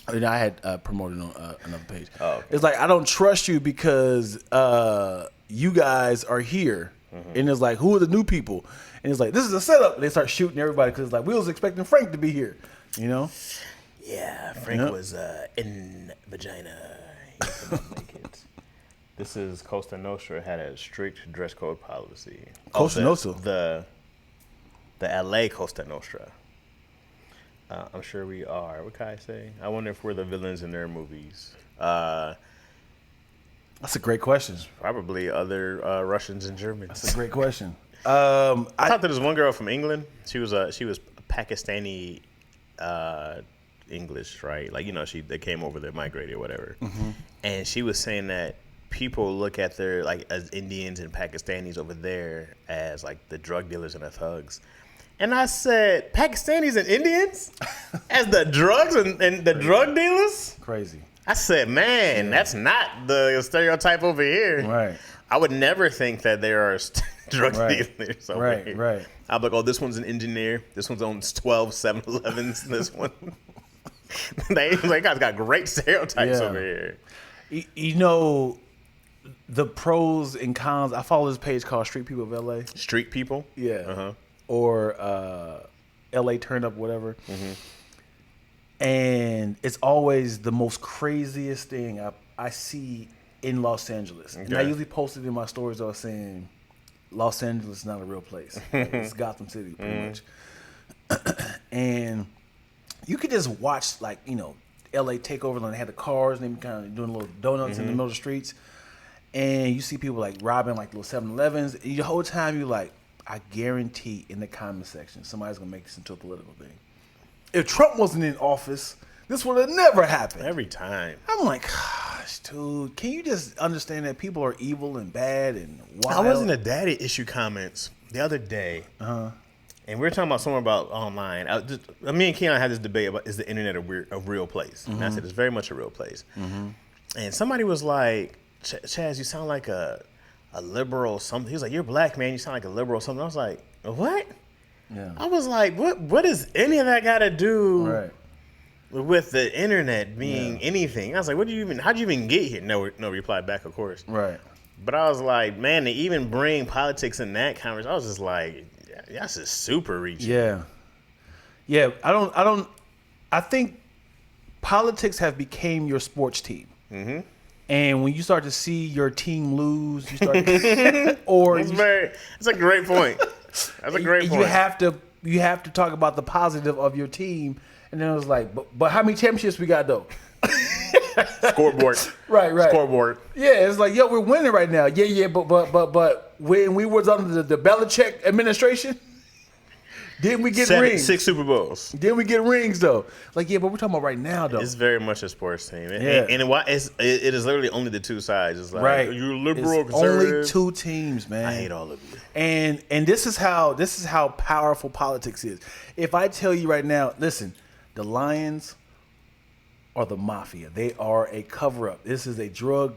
I mean, I had promoted on another page. Oh, okay. It's like, I don't trust you because you guys are here. And it's like, who are the new people? And it's like, this is a setup. And they start shooting everybody because it's like, we was expecting Frank to be here, you know? Yeah, Frank was in vagina. He couldn't make it. This is Costa Nostra had a strict dress code policy. Costa Nostra? The LA Costa Nostra. I'm sure we are. What can I say? I wonder if we're the villains in their movies. That's a great question. Probably other Russians and Germans. That's a great question. I talked to this one girl from England. She was Pakistani English, right? Like, they came over there, migrated or whatever. Mm-hmm. And she was saying that people look at their, like, as Indians and Pakistanis over there as, like, the drug dealers and the thugs. And I said, Pakistanis and Indians as the drugs and the drug dealers? Crazy. I said, man, that's not the stereotype over here. Right. I would never think that there are drug dealers over here. Right. I'm like, oh, this one's an engineer. This one's owns 12 7-Elevens. This one. They guys got great stereotypes over here. The pros and cons. I follow this page called Street People of LA. Street People? Yeah. Uh-huh. Or LA Turn Up, whatever. Mm-hmm. And it's always the most craziest thing I see in Los Angeles. Okay. And I usually post it in my stories saying, Los Angeles is not a real place. It's Gotham City, pretty much. And you could just watch, like, LA take over, and they had the cars, and they kind of doing little donuts in the middle of the streets. And you see people, like, robbing, like, little 7-Elevens. And the whole time you're like, I guarantee in the comment section, somebody's going to make this into a political thing. If Trump wasn't in office, this would have never happened. Every time. I'm like, gosh, dude, can you just understand that people are evil and bad and wild? I was in the daddy issue comments the other day, and we were talking about something about online. Me and Keon had this debate about, is the internet a real place? And I said, it's very much a real place. And somebody was like, Chaz, you sound like a liberal something. He was like, you're black, man. You sound like a liberal something. I was like, what? Yeah. I was like, what does any of that got to do with the internet being anything? I was like, how'd you even get here? No reply back, of course. Right. But I was like, man, to even bring politics in that conversation, I was just like, that's just super reaching. Yeah. Yeah. I think politics have became your sports team. Mm-hmm. And when you start to see your team lose, you start it's a great point. That's a great point. You have to talk about the positive of your team, and then it was like, but how many championships we got though? Scoreboard. Right. Scoreboard. Yeah, it's like, yo, we're winning right now. Yeah, but when we was under the Belichick administration, didn't we get rings? 6 Super Bowls. Didn't we get rings though? Like, yeah, but we're talking about right now though. It's very much a sports team, and it is literally only the two sides. It's like, you're liberal, it's conservative. Only two teams, man. I hate all of you. And this is how powerful politics is. If I tell you right now, listen, the Lions are the mafia. They are a cover-up. This is a drug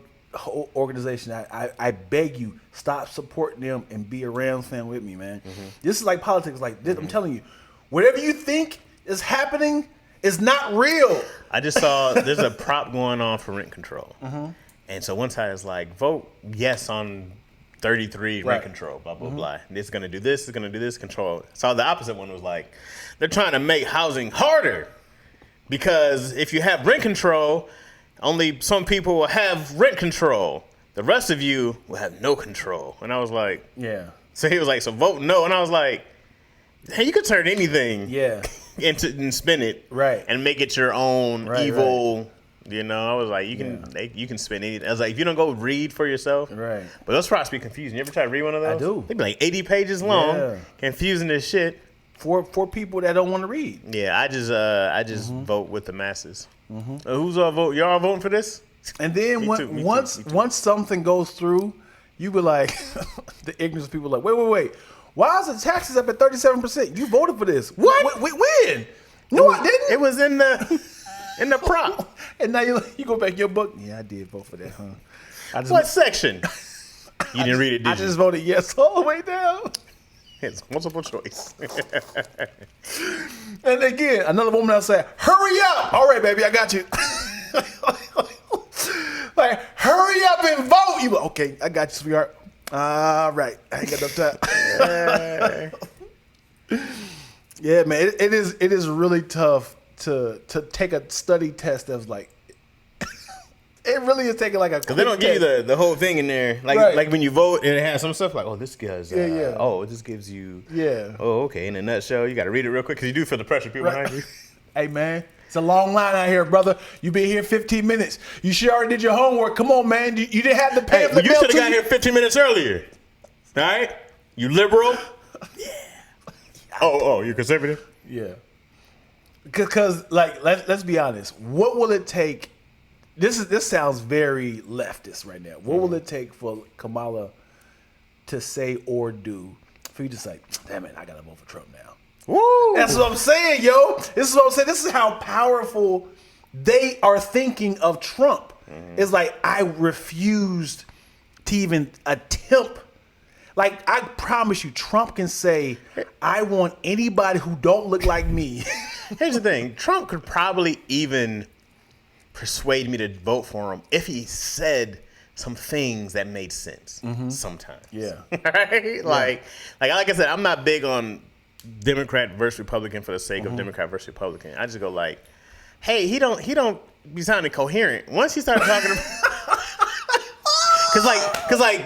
organization. I beg you, stop supporting them and be a Rams fan with me, man. Mm-hmm. This is like politics. Like this, I'm telling you, whatever you think is happening is not real. I just saw there's a prop going on for rent control, and so one side is like, vote yes on 33 rent control, blah blah blah. It's gonna do this. It's gonna do this control. So the opposite one was like, they're trying to make housing harder because if you have rent control, only some people will have rent control. The rest of you will have no control. And I was like, yeah. So he was like, so vote no. And I was like, hey, you could turn anything and spin it and make it your own evil. Right. You know, I was like, you can spin anything. I was like, if you don't go read for yourself. Right. But those props be confusing. You ever try to read one of those? I do. They be like 80 pages long, confusing as shit. For people that don't want to read. Yeah, I just vote with the masses. Mm-hmm. Who's vote? Y'all voting for this? And then once something goes through, you be like, the ignorance of people are like, wait. Why is the taxes up at 37%? You voted for this. What? When? No, I didn't. It was in the prop. And now you go back in your book. Yeah, I did vote for that, huh? What section? You didn't read it, did you? I just voted yes all the way down. It's multiple choice. And again, another woman will say, hurry up. All right, baby, I got you. Like, hurry up and vote. You okay, I got you, sweetheart. All right. I ain't got enough time. Yeah, man, it is really tough to take a study test that's like, it really is taking like a. Because they don't give you the whole thing in there. Like when you vote and it has some stuff like, oh, this guy's. Oh, this gives you. Yeah. Oh, okay. In a nutshell, you got to read it real quick because you do feel the pressure people behind you. Hey, man, it's a long line out here, brother. You been here 15 minutes. You sure already did your homework. Come on, man. You didn't have to pay. Hey, you should have got here 15 minutes earlier. All right. You liberal? Yeah. Oh, you conservative? Yeah. Because like let's be honest. What will it take? This sounds very leftist right now. What will it take for Kamala to say or do for you to say, damn it, I gotta vote for Trump now? Woo! That's what I'm saying, yo. This is what I'm saying. This is how powerful they are thinking of Trump. It's like, I refused to even attempt. Like, I promise you, Trump can say, I want anybody who don't look like me. Here's the thing. Trump could probably even persuade me to vote for him if he said some things that made sense sometimes. Yeah. Right? Like I said, I'm not big on Democrat versus Republican for the sake of Democrat versus Republican. I just go like, hey, he don't be sounding coherent. Once he started talking Cause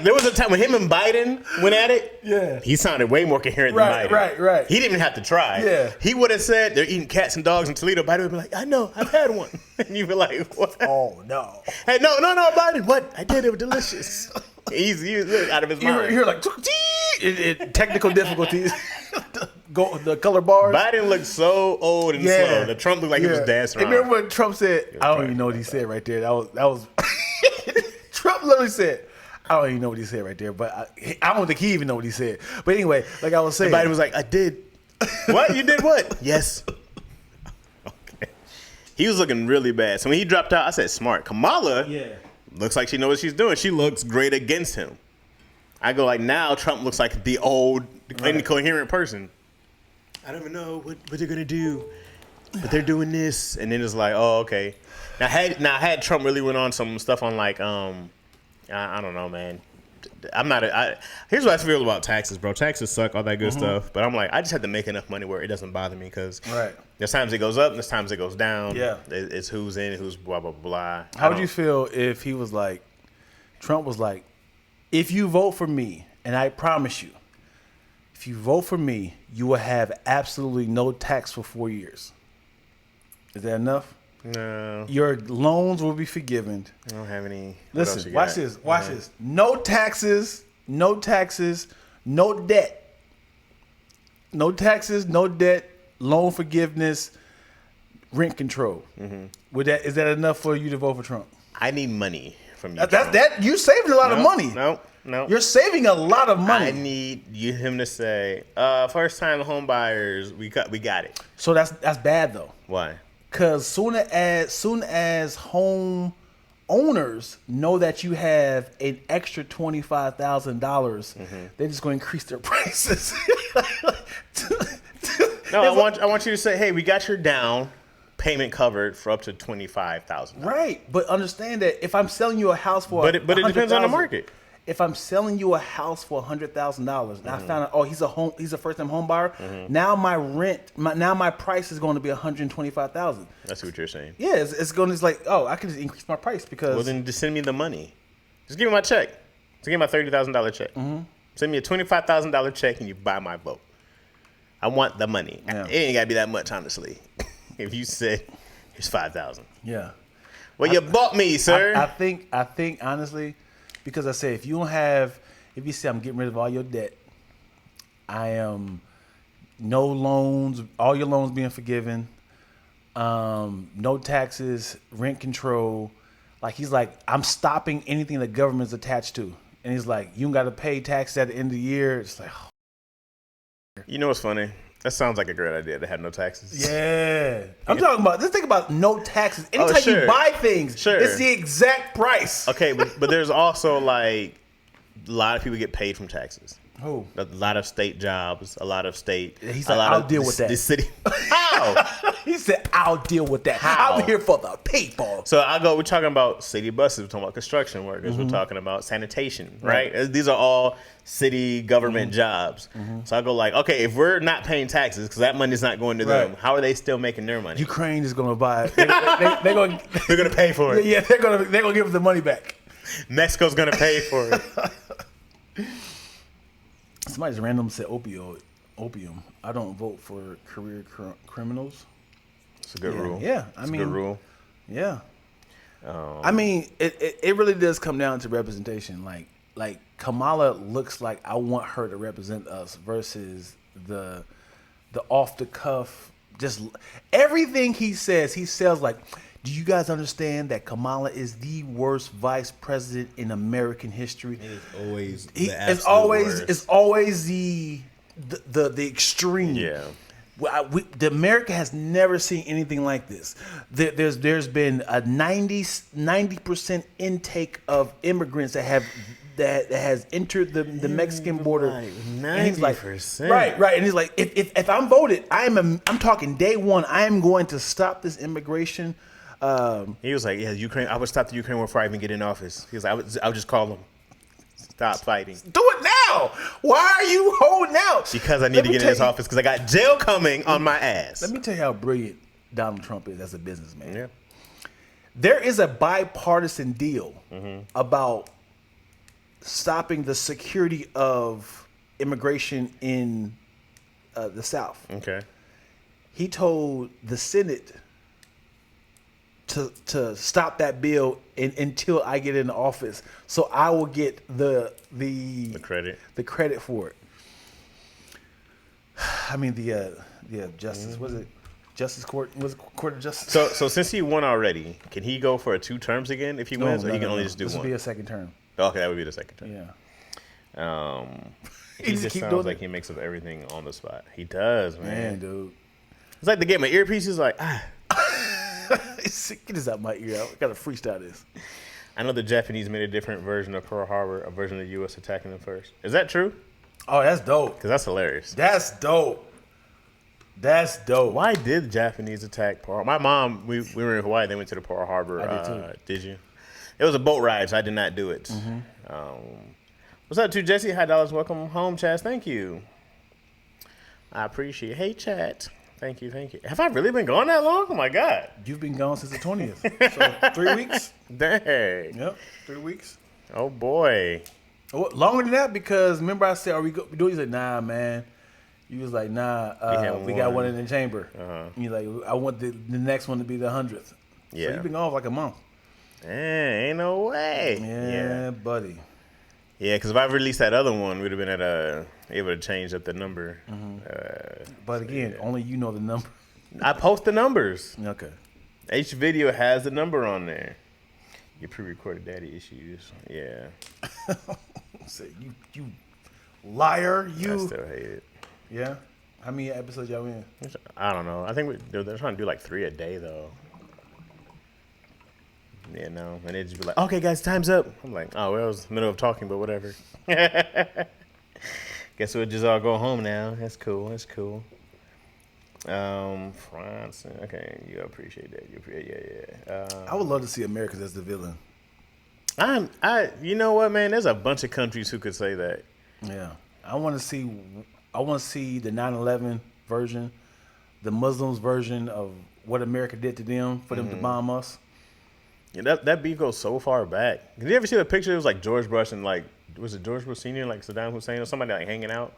there was a time when him and Biden went at it. Yeah, he sounded way more coherent than Biden. Right. He didn't even have to try. Yeah, he would have said they're eating cats and dogs in Toledo. Biden would be like, I know, I've had one, and you'd be like, what? Oh no. Hey, no, Biden, what? I did. It was delicious. He's out of his mind. You're like technical difficulties. Go the color bars. Biden looked so old and slow. The Trump looked like he was dancing around. Remember when Trump said, I don't even know what he said right there. That was Trump literally said, I don't even know what he said right there, but I don't think he even know what he said. But anyway, like I was saying. Biden was like, I did. What? You did what? Yes. Okay. He was looking really bad. So when he dropped out, I said, smart. Kamala looks like she knows what she's doing. She looks great against him. I go like, now Trump looks like the old, incoherent person. I don't even know what they're going to do, but they're doing this. And then it's like, oh, okay. Now, had Trump really went on some stuff on like, I don't know, man. Here's what I feel about taxes, bro. Taxes suck, all that good stuff. But I'm like, I just have to make enough money where it doesn't bother me because there's times it goes up, there's times it goes down. Yeah. It's who's in, who's blah, blah, blah. How would you feel if he was like, Trump was like, if you vote for me, and I promise you, if you vote for me, you will have absolutely no tax for 4 years. Is that enough? No. Your loans will be forgiven. I don't have any. Listen, watch this. Watch this. No taxes, no debt. No taxes, no debt, loan forgiveness, rent control. Is that enough for you to vote for Trump? I need money from you. You're saving a lot of money. No. You're saving a lot of money. I need him to say, first time home buyers, we got it. So that's bad though. Why? Because soon as home owners know that you have an extra $25,000, they're just going to increase their prices. No, I want you to say, hey, we got your down payment covered for up to $25,000. Right, but understand that if I'm selling you a house for but it depends on the market. If I'm selling you a house for $100,000, and I found out, he's a first-time home buyer. Now my price is going to be $125,000. That's what you're saying. Yeah, it's like, I can just increase my price because. Well, then just send me the money. Just give me my check. Just give me my $30,000 check. Send me a $25,000 check and you buy my vote. I want the money. Yeah. It ain't got to be that much, honestly. If you said, here's $5,000. Yeah. Well, you bought me, sir. I think honestly. Because I say, if you say I'm getting rid of all your debt, I am no loans, all your loans being forgiven, no taxes, rent control. Like he's like, I'm stopping anything the government's attached to. And he's like, you got to pay taxes at the end of the year. It's like, You know what's funny? That sounds like a great idea to have no taxes. Yeah. I'm talking about, let's think about no taxes. Anytime you buy things, it's the exact price. Okay, but there's also like a lot of people get paid from taxes. Who? A lot of state jobs, a lot of state. He's like, I'll deal with that. The city. How? He said, I'll deal with that. How? I'm here for the people. So we're talking about city buses, we're talking about construction workers, we're talking about sanitation, right? These are all city government jobs. So I go like, okay, if we're not paying taxes, because that money's not going to them, how are they still making their money? Ukraine is going to buy it. They're going to pay for it. Yeah, they're going to give them the money back. Mexico's going to pay for it. Somebody just random said opium. I don't vote for career criminals. It's a good rule. Yeah, it's a good rule. Yeah. I mean, it really does come down to representation. Like like Kamala looks like I want her to represent us versus the off the cuff, just everything he says like, do you guys understand that Kamala is the worst vice president in American history? It is always it's always the extreme. Yeah. The America has never seen anything like this. There's been a 90% intake of immigrants that has entered the Mexican border. Like 90%. Right. And he's like, if I'm voted, I'm talking day one. I am going to stop this immigration. He was like, yeah, Ukraine. I would stop the Ukraine war before I even get in office. He was like, I would just call them. Stop fighting. Do it now. Why are you holding out? Because I need to get in this office because I got jail coming on my ass. Let me tell you how brilliant Donald Trump is as a businessman. Yeah. There is a bipartisan deal about stopping the security of immigration in the South. Okay. He told the Senate to stop that bill until I get in the office, so I will get the credit for it. I mean the justice was it justice court was it court of justice. So since he won already, can he go for 2 terms again if he wins, or he can only just do this one? This would be a second term. Okay, that would be the second term. Yeah. He just sounds like he makes up everything on the spot. He does, man. Dude. It's like to get my earpiece. He's like, Get this out my ear. I gotta freestyle this. I know the Japanese made a different version of Pearl Harbor, a version of the U.S. attacking them first. Is that true? Oh, that's dope. Because that's hilarious. That's dope. Why did the Japanese attack Pearl Harbor? My mom, we were in Hawaii. They went to the Pearl Harbor. I did too. Did you? It was a boat ride, so I did not do it. What's up, to Jesse? $5. Welcome home, Chaz. Thank you. I appreciate it. Hey, chat. Thank you. Have I really been gone that long? Oh, my God. You've been gone since the 20th. So 3 weeks? Dang. Yep, 3 weeks. Oh, boy. Longer than that, because remember I said, are we doing? You said, nah, man. You was like, nah, we got one in the chamber. And you're like, I want the next one to be the 100th. Yeah. So you've been gone for like a month. Ain't no way. Yeah, buddy. Yeah, because if I released that other one, we'd have been able to change up the number. But again, only you know the number. I post the numbers. Okay. Each video has the number on there. Your pre-recorded daddy issues. Yeah. So you liar. You. I still hate it. Yeah. How many episodes y'all in? I don't know. I think they're trying to do like 3 a day though. Yeah, no. And they'd just be like, okay, guys, time's up. I'm like, oh, well, it was the middle of talking, but whatever. Guess we'll just all go home now. That's cool. France. Okay, you appreciate that. Yeah. I would love to see America as the villain. You know what, man? There's a bunch of countries who could say that. Yeah. I want to see the 9/11 version, the Muslims version of what America did to them for them to bomb us. Yeah, that beef goes so far back. Did you ever see the picture? It was like George Bush and like, was it George Bush Sr. like Saddam Hussein or somebody like hanging out?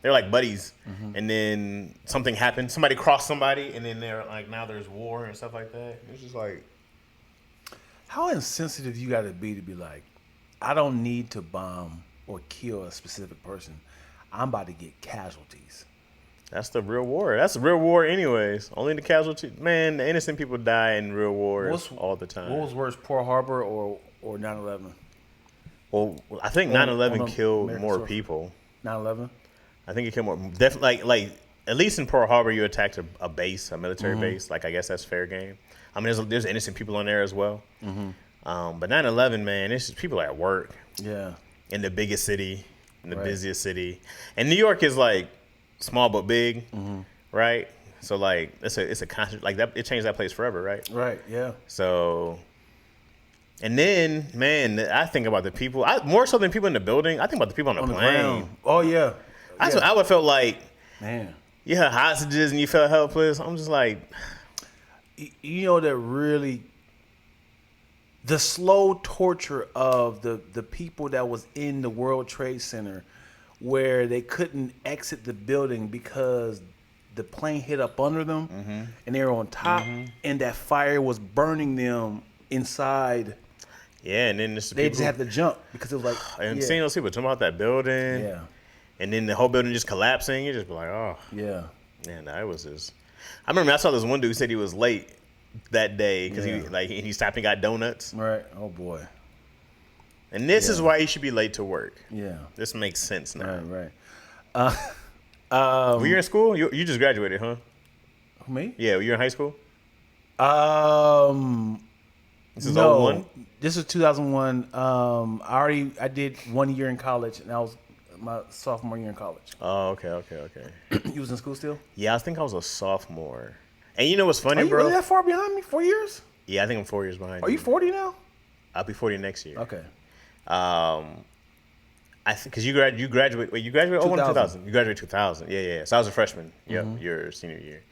They're like buddies, and then something happened. Somebody crossed somebody, and then they're like, now there's war and stuff like that. It's just like, how insensitive you got to be like, I don't need to bomb or kill a specific person. I'm about to get casualties. That's the real war. That's the real war anyways. Only the casualties. Man, the innocent people die in real wars all the time. What was worse, Pearl Harbor or 9/11? Well, I think 9/11 killed more people. 9/11? I think it killed more. Definitely, like at least in Pearl Harbor, you attacked a base, a military base. Like, I guess that's fair game. I mean, there's innocent people on there as well. But 9/11, man, it's just people at work. Yeah. In the biggest city, in the busiest city. And New York is like small but big, right? So like it's a constant, like that. It changed that place forever, right? Right. Yeah. So, and then man, I think about the people. More so than people in the building. I think about the people on the plane. Ground. Oh yeah. That's what I would felt like. Man, you had hostages and you felt helpless. I'm just like, you know, that really the slow torture of the people that was in the World Trade Center, where they couldn't exit the building because the plane hit up under them and they were on top and that fire was burning them inside. Yeah, and then they just had to jump because it was like and seeing those people jump out that building. Yeah. And then the whole building just collapsing. You just be like, oh. Yeah. Man, that was just. I remember I saw this one dude who said he was late that day because he stopped and got donuts. Right. Oh boy. And this is why he should be late to work. Yeah. This makes sense now. Right. Were you in school? You just graduated, huh? Me? Yeah. Were you in high school? This is 01? This is 2001. I did 1 year in college, and that was my sophomore year in college. Oh, okay. You was in school still? Yeah, I think I was a sophomore. And you know what's funny, Are you bro? really that far behind me? 4 years? Yeah, I think I'm 4 years behind. Are you 40 now? I'll be 40 next year. Okay. I think because you graduate. Wait, you graduated 2000. You graduated 2000. Yeah. So I was a freshman. Yep, your senior year.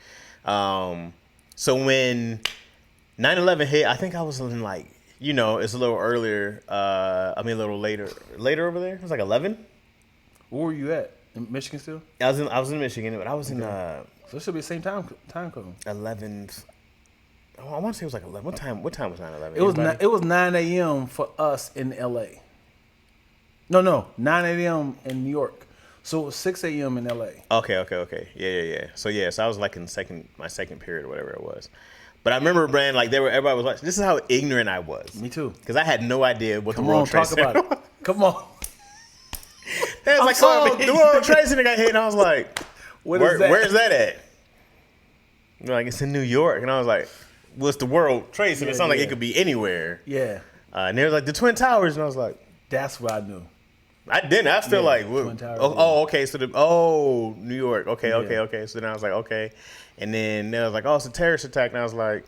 So when 9/11 hit, I think I was in like, it's a little earlier. A little later over there. It was like 11. Where were you at? In Michigan still? I was in Michigan, but I was in. So it should be the same time code. 11. Oh, I want to say it was like 11. What time was 9/11? It was 9 a.m. for us in L.A. No, 9 a.m. in New York. So it was 6 a.m. in L.A. Okay. Yeah. So I was like in my second period or whatever it was. But I remember, Brand, like everybody was watching. This is how ignorant I was. Me too. Because I had no idea what Come the World on, Trade talk Center about it. Come on. They was like, the World Trade Center got hit, and I was like, is that? Where's that at? They're like, it's in New York, and I was like, well, it's the World Trade Center. It sounds like it could be anywhere. Yeah. And they were like, the Twin Towers, and I was like, that's what I knew. I didn't. I was still like, Twin Towers, okay. So New York. Okay. So then I was like, okay. And then they was like, oh, it's a terrorist attack. And I was like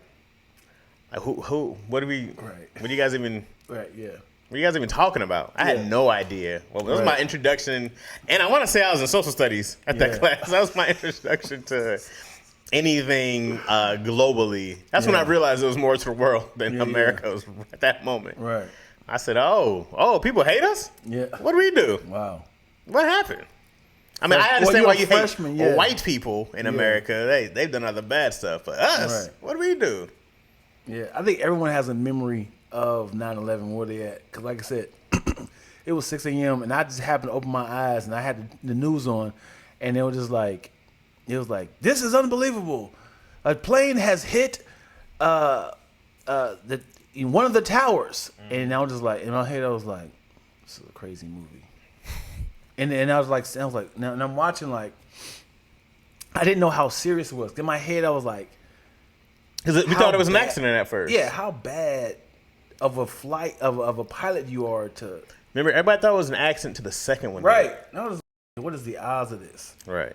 who? What do you guys even? Right. Yeah. What are you guys even talking about? I had no idea. Well, that was my introduction. And I want to say I was in social studies at that class. That was my introduction to anything globally. That's when I realized it was more to the world than America was at that moment. Right. I said, oh, people hate us? Yeah. What do we do? Wow. What happened? I mean, I understand why you freshman, hate white people in America. They've done other bad stuff. But us, what do we do? Yeah, I think everyone has a memory of 9/11, where they at. Because like I said, it was 6 a.m. and I just happened to open my eyes and I had the news on. And it was just like, this is unbelievable. A plane has hit one of the towers. And I was just like, in my head, I was like, this is a crazy movie. And I was like, now and I'm watching, like, I didn't know how serious it was. In my head, I was like, because we thought it was an accident at first. Yeah, how bad of a flight of a pilot you are to. Remember, everybody thought it was an accident to the second one. Right. I was like, what is the odds of this? Right.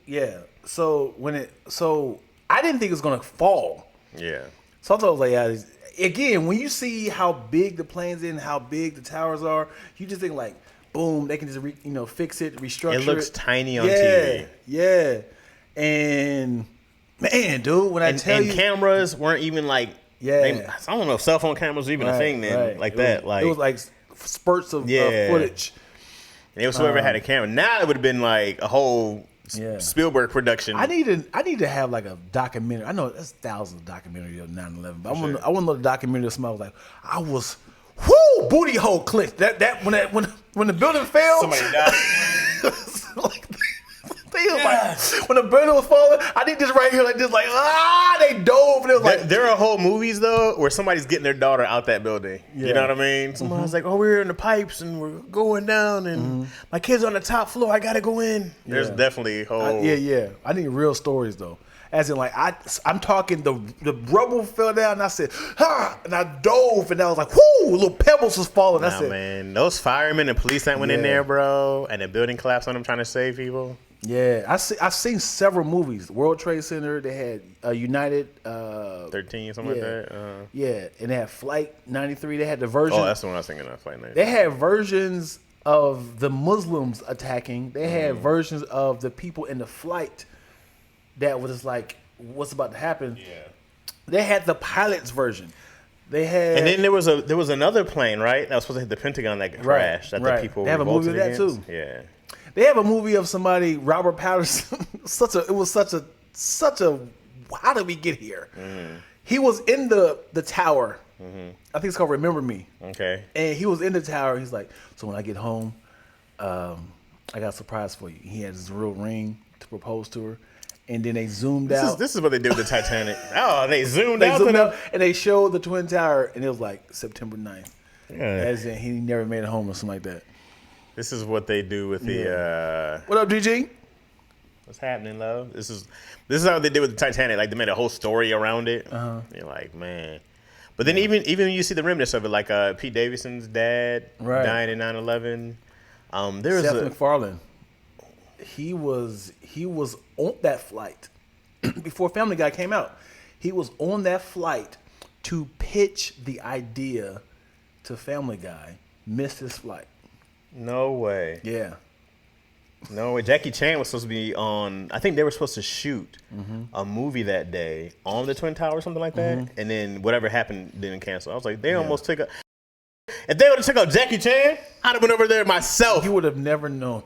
Yeah. So I didn't think it was gonna fall. Yeah. So I thought, like, again, when you see how big the planes and how big the towers are, you just think like, boom, they can just fix it, restructure it. It looks tiny on TV. Yeah. And man, dude, when I tell you, cameras weren't even like, I don't know if cell phone cameras were even a thing then, that. It was like spurts of footage. And it was whoever had a camera. Now it would have been like a whole Spielberg production. I need to have like a documentary. I know there's thousands of documentaries of 9/11, but I want to know the documentary of somebody was like, I was, booty hole clicked. That when the building fell, somebody died. When the building was falling, I need this right here, like this, like they dove. And it was there are whole movies though where somebody's getting their daughter out that building. Yeah. You know what I mean? Somebody's like, oh, we're in the pipes and we're going down, and my kid's on the top floor. I gotta go in. There's definitely whole. I need real stories though. As in, like, I'm talking the rubble fell down, and I said, and I dove, and I was like, little pebbles was falling. I said, man, those firemen and police that went in there, bro, and the building collapsed on them trying to save people. Yeah, I've seen several movies. World Trade Center, they had United 13, something like that. Yeah, and they had Flight 93. They had the version. Oh, that's the one I was thinking of, Flight 93. They had versions of the Muslims attacking. They had versions of the people in the flight that was like, what's about to happen. Yeah. They had the pilot's version. They had, and then there was another plane, right? That was supposed to hit the Pentagon that crashed. That the people they have a movie of that too. Yeah. They have a movie of somebody, Robert Patterson. It was such a. How did we get here? He was in the tower I think it's called Remember Me. Okay. And he was in the tower. He's like, so when I get home, I got a surprise for you. He had his real ring to propose to her. And then they zoomed out. This is what they did with the Titanic. Oh, they zoomed out. And they showed the Twin Tower, and it was like September 9th. Yeah. As in, he never made it home or something like that. This is what they do with the. What up, DG? What's happening, love? This is how they did with the Titanic. Like they made a whole story around it. You're like, man. But then even when you see the remnants of it, like Pete Davidson's dad died in 9/11. There was Seth MacFarlane. He was on that flight before Family Guy came out. He was on that flight to pitch the idea to Family Guy. Missed his flight. No way. Yeah. No way. Jackie Chan was supposed to be on. I think they were supposed to shoot a movie that day on the Twin Tower or something like that, and then whatever happened didn't cancel. I was like, they almost took a. If they would have took out Jackie Chan, I'd have been over there myself. You would have never known.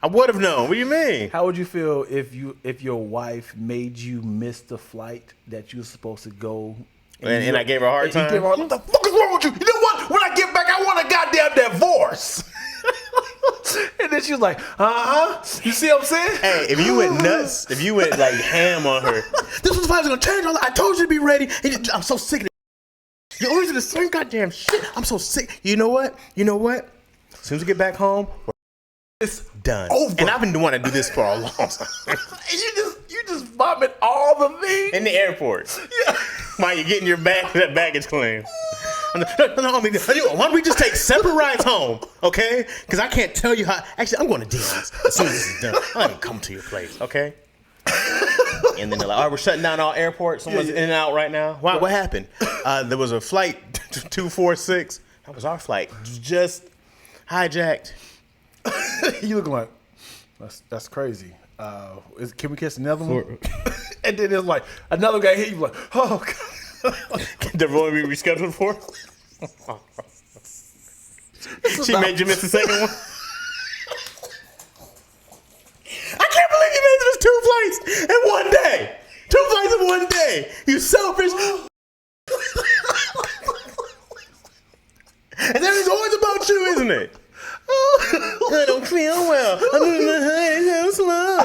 I would have known. What do you mean? How would you feel if your wife made you miss the flight that you were supposed to go? And I gave her a hard time? What the fuck is wrong with you? You know what? When I get back, I want a goddamn divorce. And then she was like, You see what I'm saying? Hey, if you went nuts, if you went like ham on her, this was going to change. I told you to be ready. I'm so sick of it. You're always in the same goddamn shit. I'm so sick. You know what? As soon as we get back home, it's done. Over. And I've been wanting to do this for a long time. you just vomit all the things in the airport. Yeah. While you're getting your baggage claim. No, why don't we just take separate rides home, okay? Because I can't tell you how. Actually, I'm going to Dion's as soon as this is done. I'll even come to your place, okay? And then they're like, all right, we're shutting down all airports. Someone's in and out right now. Why? What happened? There was a flight 246. That was our flight. Just hijacked. You looking like, that's crazy. Can we catch another one? And then there's like, another guy hit you like, oh, God. The one we rescheduled for? She made you miss the second one? I can't believe you made it 2 flights in one day. 2 flights in one day. You selfish. And then it's always about you, isn't it? I don't feel well. I'm in my head so slow.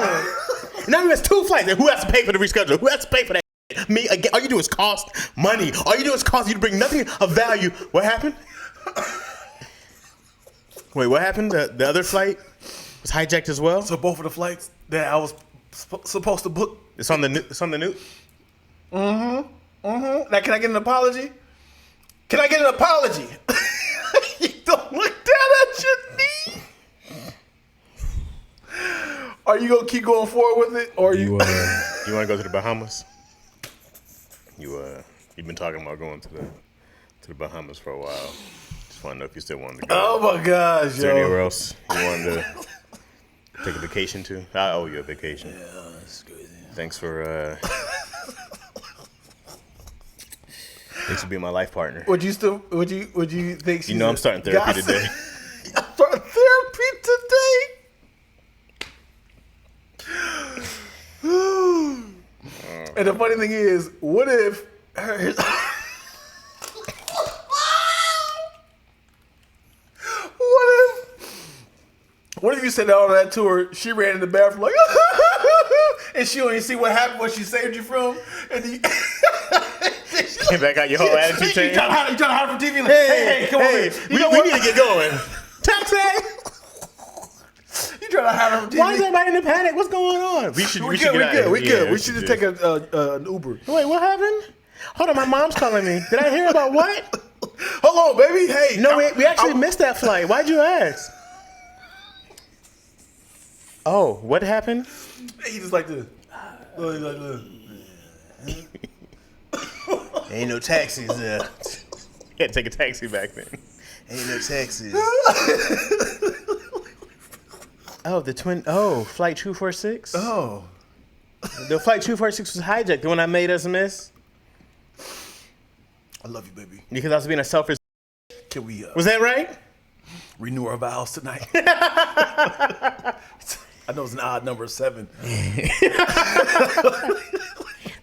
Now we have 2 flights. And who has to pay for the reschedule? Who has to pay for that? Me again. All you do is cost money. All you do is cost you to bring nothing of value. What happened? Wait, what happened? The other flight was hijacked as well. So both of the flights that I was supposed to book. It's on the news. Now, can I get an apology? Can I get an apology? You don't look down at your knee. Are you gonna keep going forward with it, or you want to go to the Bahamas? You've been talking about going to the Bahamas for a while. Just want to know if you still wanted to go. Oh my gosh, Is there anywhere else you wanted to take a vacation to? I owe you a vacation. Yeah, that's crazy. Thanks for being my life partner. Would you think she's I'm starting therapy today. I'm starting therapy today. And the funny thing is, what if what if you said all that to her, she ran in the bathroom like and she don't even see what happened, what she saved you from, and then came back out your whole attitude change. You trying to hide from TV like, hey, come on, we need to get going. Taxi! You trying to hide from TV? Why is everybody in a panic? What's going on? We should get out of here. We good. We should just take an Uber. Wait, what happened? Hold on, my mom's calling me. Did I hear about what? Hold on, baby. Hey. No, we actually missed that flight. Why'd you ask? Oh, what happened? He just like this. Ain't no taxis. You had to take a taxi back then. Ain't no taxis. Flight 246? Oh. The flight 246 was hijacked, the one I made us miss. I love you, baby. Because I was being a selfish. Can we was that right? Renew our vows tonight? I know it's an odd number 7.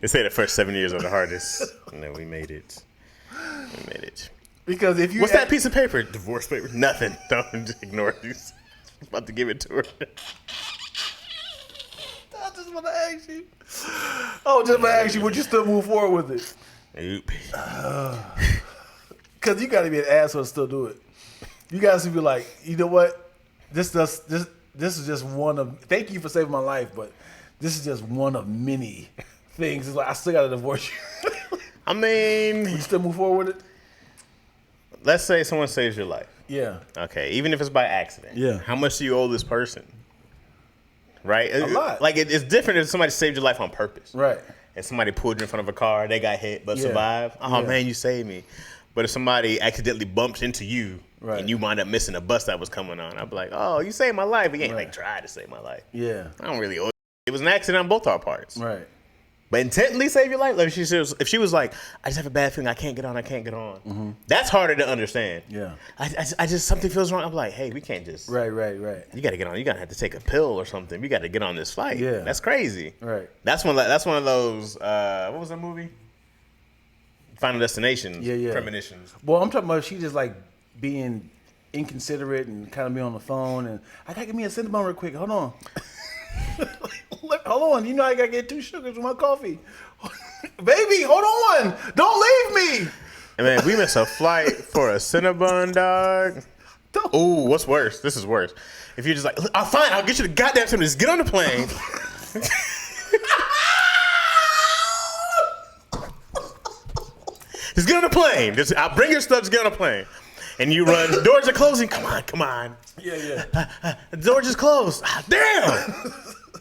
They say the first 7 years are the hardest. And then we made it. Admit it. Because if you what's that piece of paper? Divorce paper? Nothing. Don't just ignore it. I'm about to give it to her. I just want to ask you. Would you still move forward with it? Nope. Because you got to be an asshole to still do it. You guys to be like, you know what? This is just one of. Thank you for saving my life, but this is just one of many things. It's like I still got to divorce you. I mean, would you still move forward with it? Let's say someone saves your life. Yeah. Okay. Even if it's by accident. Yeah. How much do you owe this person? Right. A lot. Like it's different if somebody saved your life on purpose. Right. If somebody pulled you in front of a car, they got hit but survived. Oh man, you saved me. But if somebody accidentally bumped into you and you wind up missing a bus that was coming on, I'd be like, oh, you saved my life. But you ain't like tried to save my life. Yeah. I don't really owe you. It was an accident on both our parts. Right. But intently save your life. Like if she was like, I just have a bad feeling, I can't get on. Mm-hmm. That's harder to understand. Yeah. I just something feels wrong. I'm like, hey, we can't just. Right. You got to get on. You got to have to take a pill or something. We got to get on this flight. Yeah. That's crazy. Right. That's one of those. What was that movie? Final Destination. Yeah. Premonitions. Well, I'm talking about she just like being inconsiderate and kind of be on the phone and I gotta give me a cinnamon real quick. Hold on. Hold on. You know I gotta get 2 sugars with my coffee. Baby, hold on. Don't leave me. And man, we miss a flight for a Cinnabon, dog. Ooh, what's worse? This is worse. If you're just like, oh, fine, I'll get you the goddamn Cinnabon. Just get on the plane. Just get on the plane. I'll bring your stuff. Just get on the plane. And you run. The doors are closing. Come on. Yeah. The door just closed. Damn.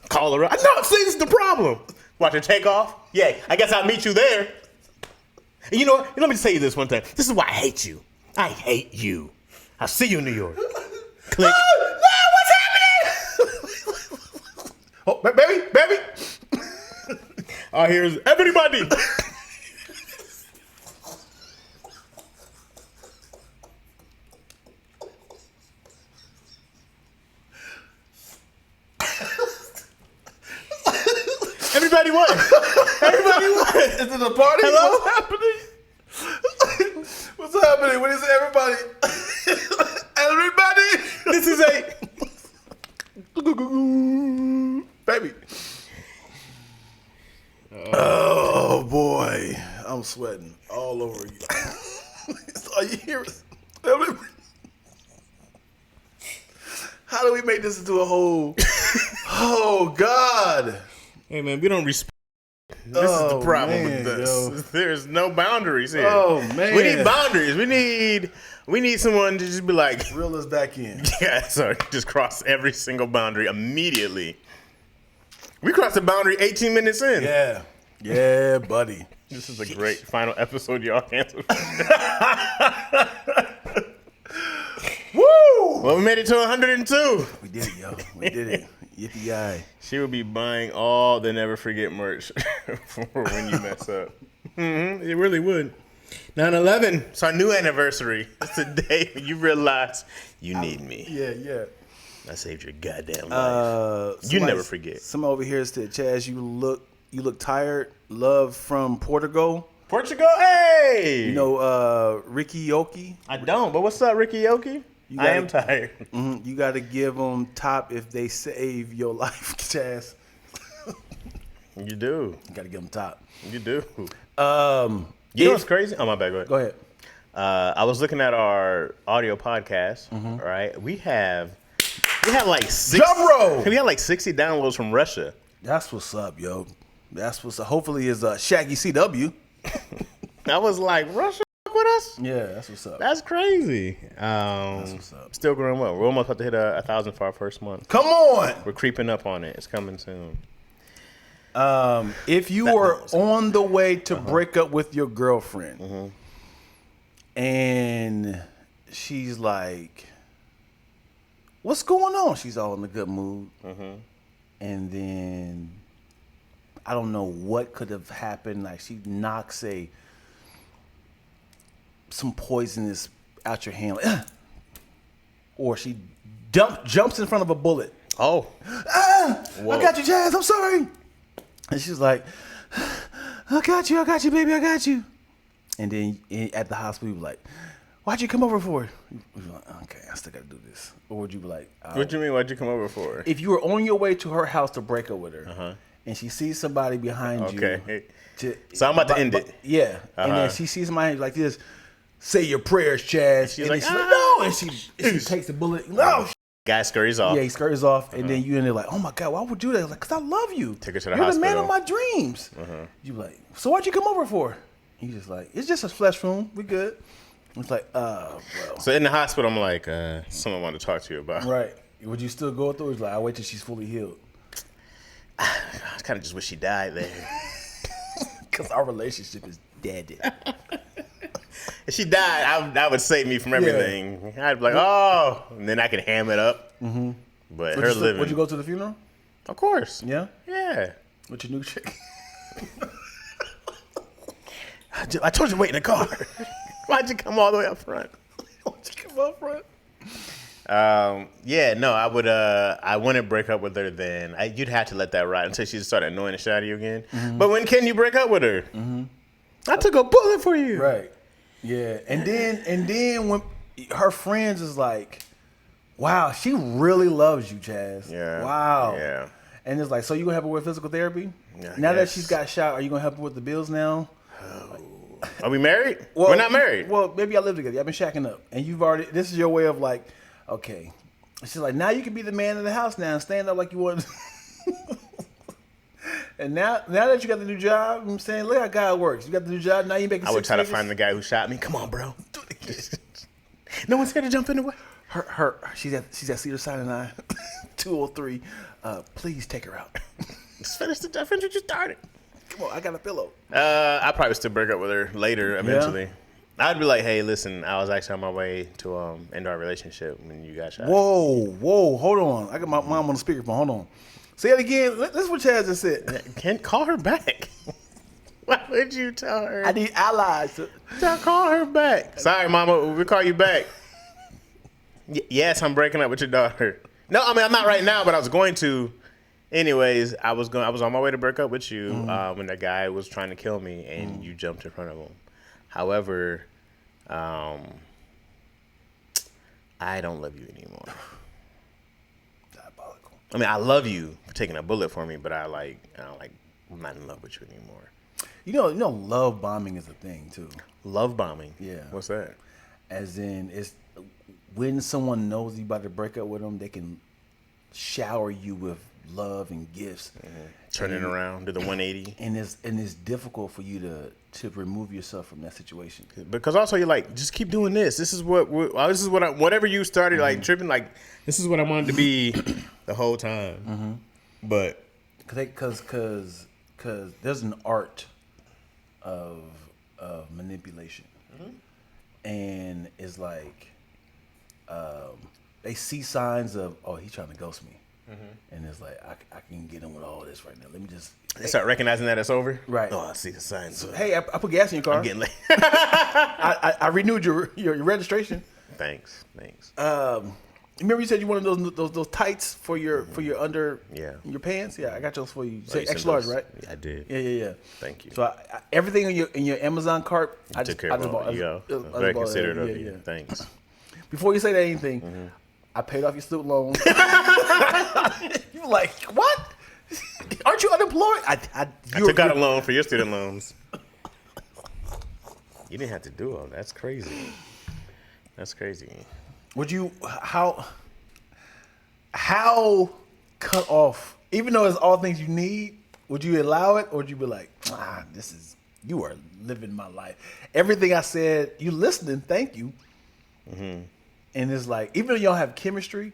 Call her up. No, see, this is the problem. Watch her take off. Yeah, I guess I'll meet you there. And you know what? Let me tell you this one thing. This is why I hate you. I hate you. I'll see you in New York. Click. Oh, no, what's happening? Oh, baby. All here's everybody. Everybody what? Everybody what? Is it a party? Hello? What's happening? What is everybody? Everybody. This is a baby. Oh boy, I'm sweating all over you. All you hear is. How do we make this into a whole? Oh God. Hey man, we don't respect. This is the problem with this. Yo. There's no boundaries here. Oh man, we need boundaries. We need someone to just be like, reel us back in. Yeah, so just cross every single boundary immediately. We crossed the boundary 18 minutes in. Yeah, buddy. This is a great final episode y'all canceled. Woo! Well, we made it to 102. We did it, yo. We did it. Yippee-yi. She will be buying all the Never Forget merch for when you mess up. Mm-hmm, it really would. 9/11. It's our new anniversary. It's the day when you realize you need me. Yeah. I saved your goddamn life. You never forget. Some over here said, Chaz, you look tired. Love from Portugal. Portugal, hey! You know Ricky Yoki? I don't, but what's up, Ricky Yoki? I am tired. Mm-hmm, you got to give them top if they save your life, Chaz. You do. You got to give them top. You do. You know what's crazy? Oh, my bad. Go ahead. I was looking at our audio podcast, right? We have like 60 downloads from Russia. That's what's up, yo. That's what's up. Hopefully it's Shaggy CW. I was like, Russia with us? Yeah, that's what's up. That's crazy. That's what's up. Still growing well. We're almost about to hit 1,000 for our first month. Come on. We're creeping up on it. It's coming soon. If you were on the way to break up with your girlfriend and she's like, what's going on? She's all in a good mood. And then I don't know what could have happened. Like she knocks some poisonous out your hand. Or she jumps in front of a bullet. Oh. I got you, Chaz. I'm sorry. And she's like, I got you, baby, I got you. And then at the hospital, you be like, why'd you come over for? You be like, okay, I still got to do this. Or would you be like, what do you mean, why'd you come over for? If you were on your way to her house to break up with her, and she sees somebody behind you. So I'm about to end it. Yeah. And then she sees somebody like this, say your prayers, Chaz. She's like, no. And she takes the bullet. No. Guy scurries off. Yeah, he scurries off. And then you in there like, oh my God, why would you do that? I was like, because I love you. Take her to the You're hospital. the man of my dreams. You be like, so why'd you come over for? He's just like, it's just a flesh wound. We good. It's like, well. So in the hospital, I'm like, someone wanted to talk to you about. Right. Would you still go through? He's like, I'll wait till she's fully healed. I kind of just wish she died there. Because our relationship is dead. If she died, that would save me from everything. Yeah. I'd be like, oh, and then I could ham it up. But her living. Would you go to the funeral? Of course. Yeah? Yeah. With your new chick? I told you to wait in the car. Why'd you come all the way up front? Why'd you come up front? Yeah, no, I would. I wouldn't break up with her then. You'd have to let that ride until she started annoying the shit out of you again. But when can you break up with her? I took a bullet for you. Right. Yeah, and then when her friends is like, wow, she really loves you, Chaz. Yeah. Wow. Yeah. And it's like, so you gonna help her with physical therapy? Yeah, now that she's got shot, are you gonna help her with the bills now? Are we married? Well, we're not married. Well, maybe I live together. I've been shacking up, and you've already. This is your way of like, okay. She's like, now you can be the man of the house now and stand up like you want. And now that you got the new job, I'm saying, look how God works. You got the new job, now you making. I would try to find the guy who shot me. Come on, bro. Do it again. No one's here to jump in the way. She's at Cedar Sinai 203. Please take her out. Just finish what you started. Come on, I got a pillow. I probably still break up with her later eventually. Yeah. I'd be like, hey, listen, I was actually on my way to end our relationship when you got shot. Whoa, hold on. I got my mom on the speakerphone. Hold on. Say it again. This is what Chaz just said. Can't call her back. Why would you tell her? I need allies. Call her back. Sorry, mama, we'll call you back. Yes, I'm breaking up with your daughter. No, I mean, I'm not right now, but I was going to. Anyways, I was on my way to break up with you when that guy was trying to kill me, and you jumped in front of him. However, I don't love you anymore. Diabolical. I mean, I love you for taking a bullet for me, but I'm not in love with you anymore. You know, love bombing is a thing too. Love bombing? Yeah. What's that? As in, it's when someone knows you about to break up with them, they can shower you with love and gifts. Turn it around, do the 180. And it's difficult for you to remove yourself from that situation. Because also you're like, just keep doing this. This is whatever you started like tripping, like this is what I wanted to be the whole time. But because there's an art of manipulation, and it's like they see signs of, oh, he's trying to ghost me. And it's like, I can get him with all this right now. Let me just... They start recognizing that it's over? Right. Oh, I see the signs. Hey, I put gas in your car. I'm getting late. I renewed your registration. Thanks. Remember you said you wanted those tights for your under your pants? Yeah, I got those for you. Say extra large, right? Yeah, I did. Yeah. Thank you. So everything in your Amazon cart, I took care of all. Very considerate of you. Thanks. Before you say that anything, I paid off your student loan. You're like, what? Aren't you unemployed? I took out a loan for your student loans. You didn't have to do all that. That's crazy. Would you how cut off? Even though it's all things you need, would you allow it, or would you be like, you are living my life? Everything I said, you listening? Thank you. And it's like, even though y'all have chemistry,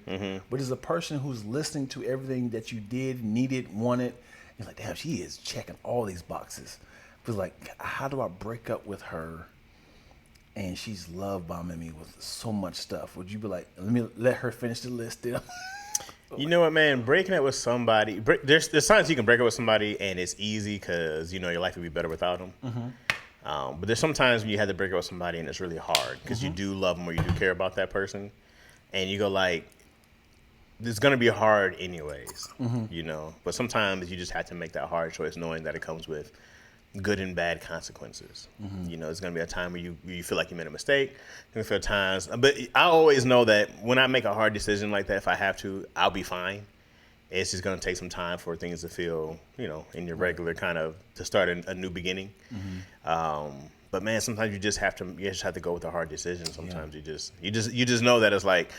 but as a person who's listening to everything that you did, needed, wanted, it's like, damn, she is checking all these boxes. But like, how do I break up with her? And she's love bombing me with so much stuff. Would you be like, let her finish the list then? You know what, man? Breaking up with somebody, there's times you can break up with somebody and it's easy because, your life would be better without them. But there's sometimes when you have to break up with somebody and it's really hard because you do love them or you do care about that person. And you go like, it's going to be hard anyways, But sometimes you just have to make that hard choice knowing that it comes with good and bad consequences. You know, it's going to be a time where you feel like you made a mistake. There's going to feel times, but I always know that when I make a hard decision like that, if I have to, I'll be fine. It's just going to take some time for things to feel, you know, in your regular kind of, to start a new beginning. But man, sometimes you just have to go with a hard decision. Sometimes you just know that it's like,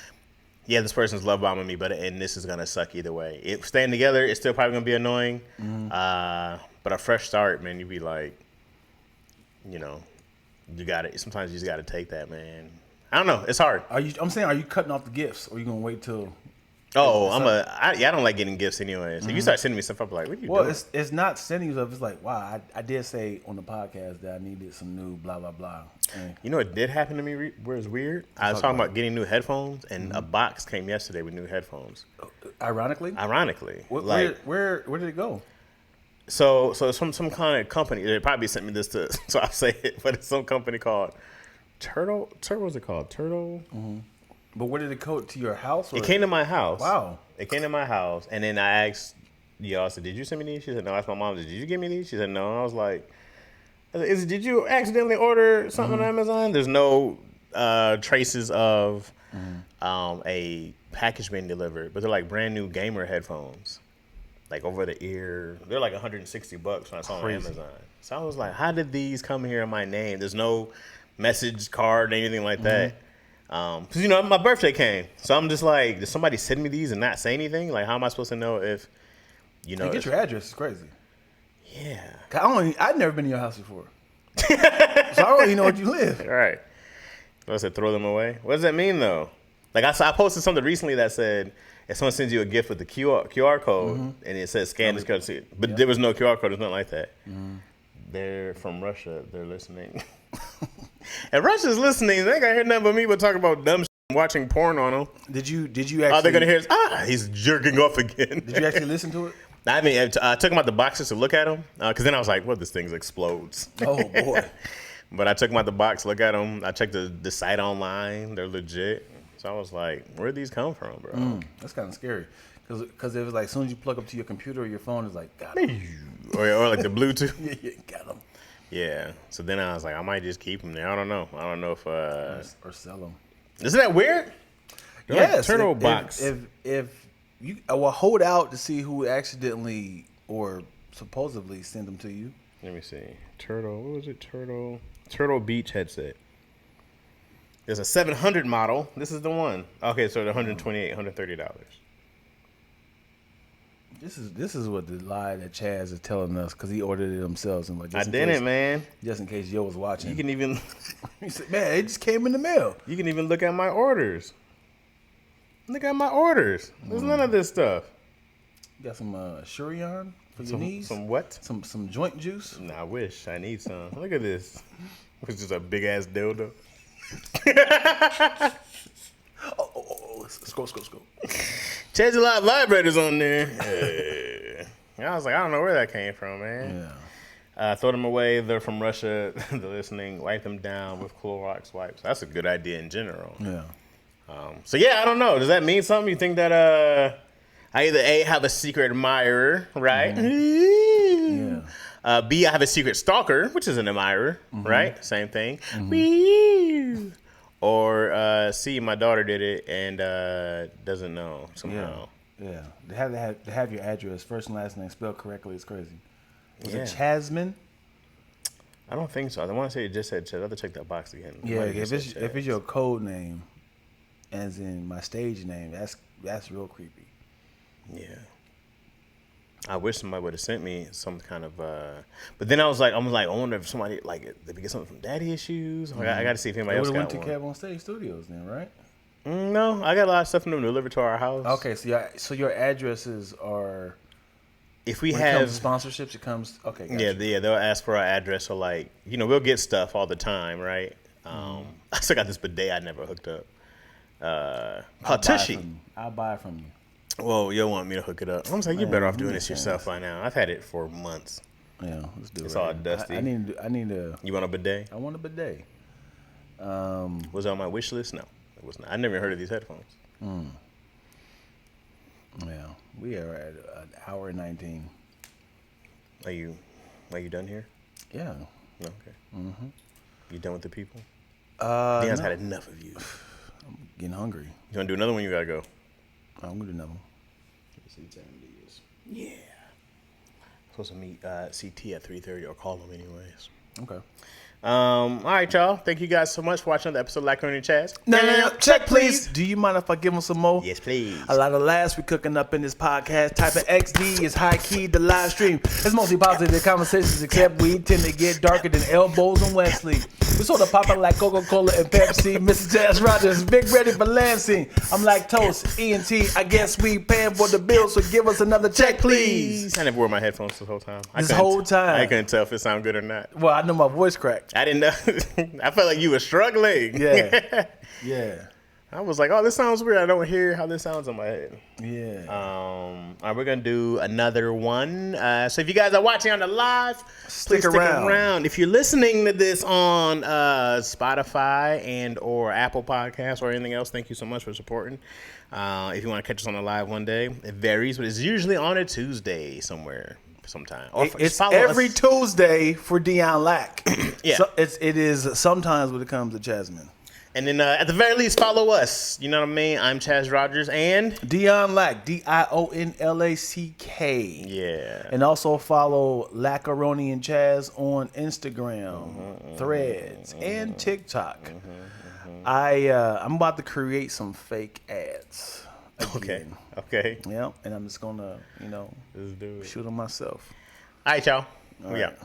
yeah, this person's love bombing me, and this is gonna suck either way. Staying together, it's still probably gonna be annoying. But a fresh start, man, you'd be like, you know, you got it. Sometimes you just got to take that, man. I don't know. It's hard. Are you cutting off the gifts, or are you gonna wait till? Oh, I don't like getting gifts anyway. So you start sending me stuff, I'm like, what are you doing? Well, it's not sending you stuff. It's like, wow, I did say on the podcast that I needed some new blah blah blah. And you know what did happen to me? Where it's weird. I was talking about getting new headphones, and a box came yesterday with new headphones. Ironically. Where did it go? So it's from some kind of company. They probably sent me this so I'll say it, but it's some company called Turtle. What's it called? Turtle. But where did it go to your house? Or? It came to my house. Wow. It came to my house, and then I asked y'all, I said, did you send me these? She said, no. I asked my mom, did you give me these? She said, no. And I was like, did you accidentally order something on Amazon? There's no traces of a package being delivered, but they're like brand new gamer headphones. Like over the ear. They're like $160 when I saw them on Amazon. So I was like, how did these come here in my name? There's no message card or anything like that. Because, you know, my birthday came. So I'm just like, did somebody send me these and not say anything? Like, how am I supposed to know if, you know. You get your address. It's crazy. Yeah. I've never been to your house before. So I don't even know where you live. Right. So I said, throw them away. What does that mean, though? Like, I posted something recently that said, if someone sends you a gift with the QR code and it says scan this code, but there was no QR code, there's nothing like that. They're from Russia. They're listening. And Russia's listening. They ain't gonna hear nothing but me but talk about dumb shit and watching porn on them. Did you actually? All they're gonna hear is, he's jerking off again. Did you actually listen to it? I mean, I took them out the boxes to look at them because then I was like, "What? This thing explodes." Oh boy! But I took them out the box, look at them. I checked the site online; they're legit. So I was like, "Where'd these come from, bro?" That's kind of scary because it was like as soon as you plug up to your computer or your phone, it's like got 'em. or like the Bluetooth. Yeah, got them. Yeah. So then I was like, I might just keep them there. I don't know if or sell them. Isn't that weird? Yes. Like turtle box. If you will hold out to see who accidentally or supposedly sent them to you. Let me see. Turtle. What was it? Turtle Beach headset. There's a 700 model. This is the one. Okay, so the $128, $130. This is what the lie that Chaz is telling us because he ordered it himself. And like, I didn't, man. Just in case Yo was watching. You can even. He said, "Man, it just came in the mail." You can even look at my orders. Look at my orders. There's none of this stuff. You got some Shurion for your knees. Some what? Some joint juice. Nah, I wish I need some. Look at this. It's just a big ass dildo. Oh, scroll. Chaz a lot of vibrators on there. I was like, I don't know where that came from, man. Yeah. Throw them away. They're from Russia. They're listening. Wipe them down with Clorox wipes. That's a good idea in general. Yeah. So yeah, I don't know. Does that mean something? You think that I either A, have a secret admirer, right? Yeah. B, I have a secret stalker, which is an admirer, right? Same thing. Or C, my daughter did it and doesn't know somehow. Yeah. To have your address, first and last name spelled correctly is crazy. Was it Chasman? I don't think so. I want to say it just said Chaz. I have to check that box again. Yeah, if it's your code name, as in my stage name, that's real creepy. Yeah. I wish somebody would have sent me some kind of. But then I wonder if somebody did we get something from Daddy Issues? Like, I got to see if anybody else got one. We went to Cab on Stage Studios then, right? No, I got a lot of stuff from them delivered to our house. Okay, so your addresses are. If we have sponsorships, it comes. Okay. Gotcha. Yeah, they'll ask for our address or we'll get stuff all the time, right? I still got this bidet I never hooked up. Tushy. I'll buy it from you. Well, you'll want me to hook it up. I'm like, you're better off doing this yourself by now. I've had it for months. Yeah, let's do it. It's all dusty. I need to. You want a bidet? I want a bidet. Was it on my wish list? No, it was not. I never heard of these headphones. Yeah, we are at an hour and 19. Are you done here? Yeah. Okay. Mm-hmm. You done with the people? Deion's had enough of you. I'm getting hungry. You want to do another one? You got to go. I'm going to do another one. Let's see what time it is. Yeah. I'm supposed to meet CT at 3:30 or call him anyways. Okay. All right, y'all. Thank you guys so much for watching another episode of Lackaroni Chaz. No. Check, please. Do you mind if I give them some more? Yes, please. A lot of laughs we cooking up in this podcast. Type of XD is high key the live stream. It's mostly positive conversations, except we tend to get darker than elbows and Wesley. We sort of popping like Coca-Cola and Pepsi. Mr. Jazz Rogers, big ready for Lansing. I'm like Toast, ENT. I guess we paying for the bill, so give us another check, please. I never wore my headphones this whole time. I couldn't tell if it sounded good or not. Well, I know my voice cracked. I didn't know. I felt like you were struggling. Yeah. Yeah. I was like, oh, this sounds weird. I don't hear how this sounds in my head. Yeah. All right, we're going to do another one. So if you guys are watching on the live, stick around. If you're listening to this on Spotify and or Apple Podcasts or anything else, thank you so much for supporting. If you want to catch us on the live one day, it varies, but it's usually on a Tuesday somewhere. Sometime. It's every Tuesday for Deion Lack. Yeah. So it is sometimes when it comes to Jasmine. And then at the very least, follow us. You know what I mean? I'm Chaz Rogers and Deion Lack, Dionlack. Yeah. And also follow Lackaroni Chaz on Instagram, Threads, and TikTok. I'm about to create some fake ads. Again. Okay. Yeah, and I'm just gonna, Let's do it. shoot them myself. All right, y'all. All We right. out.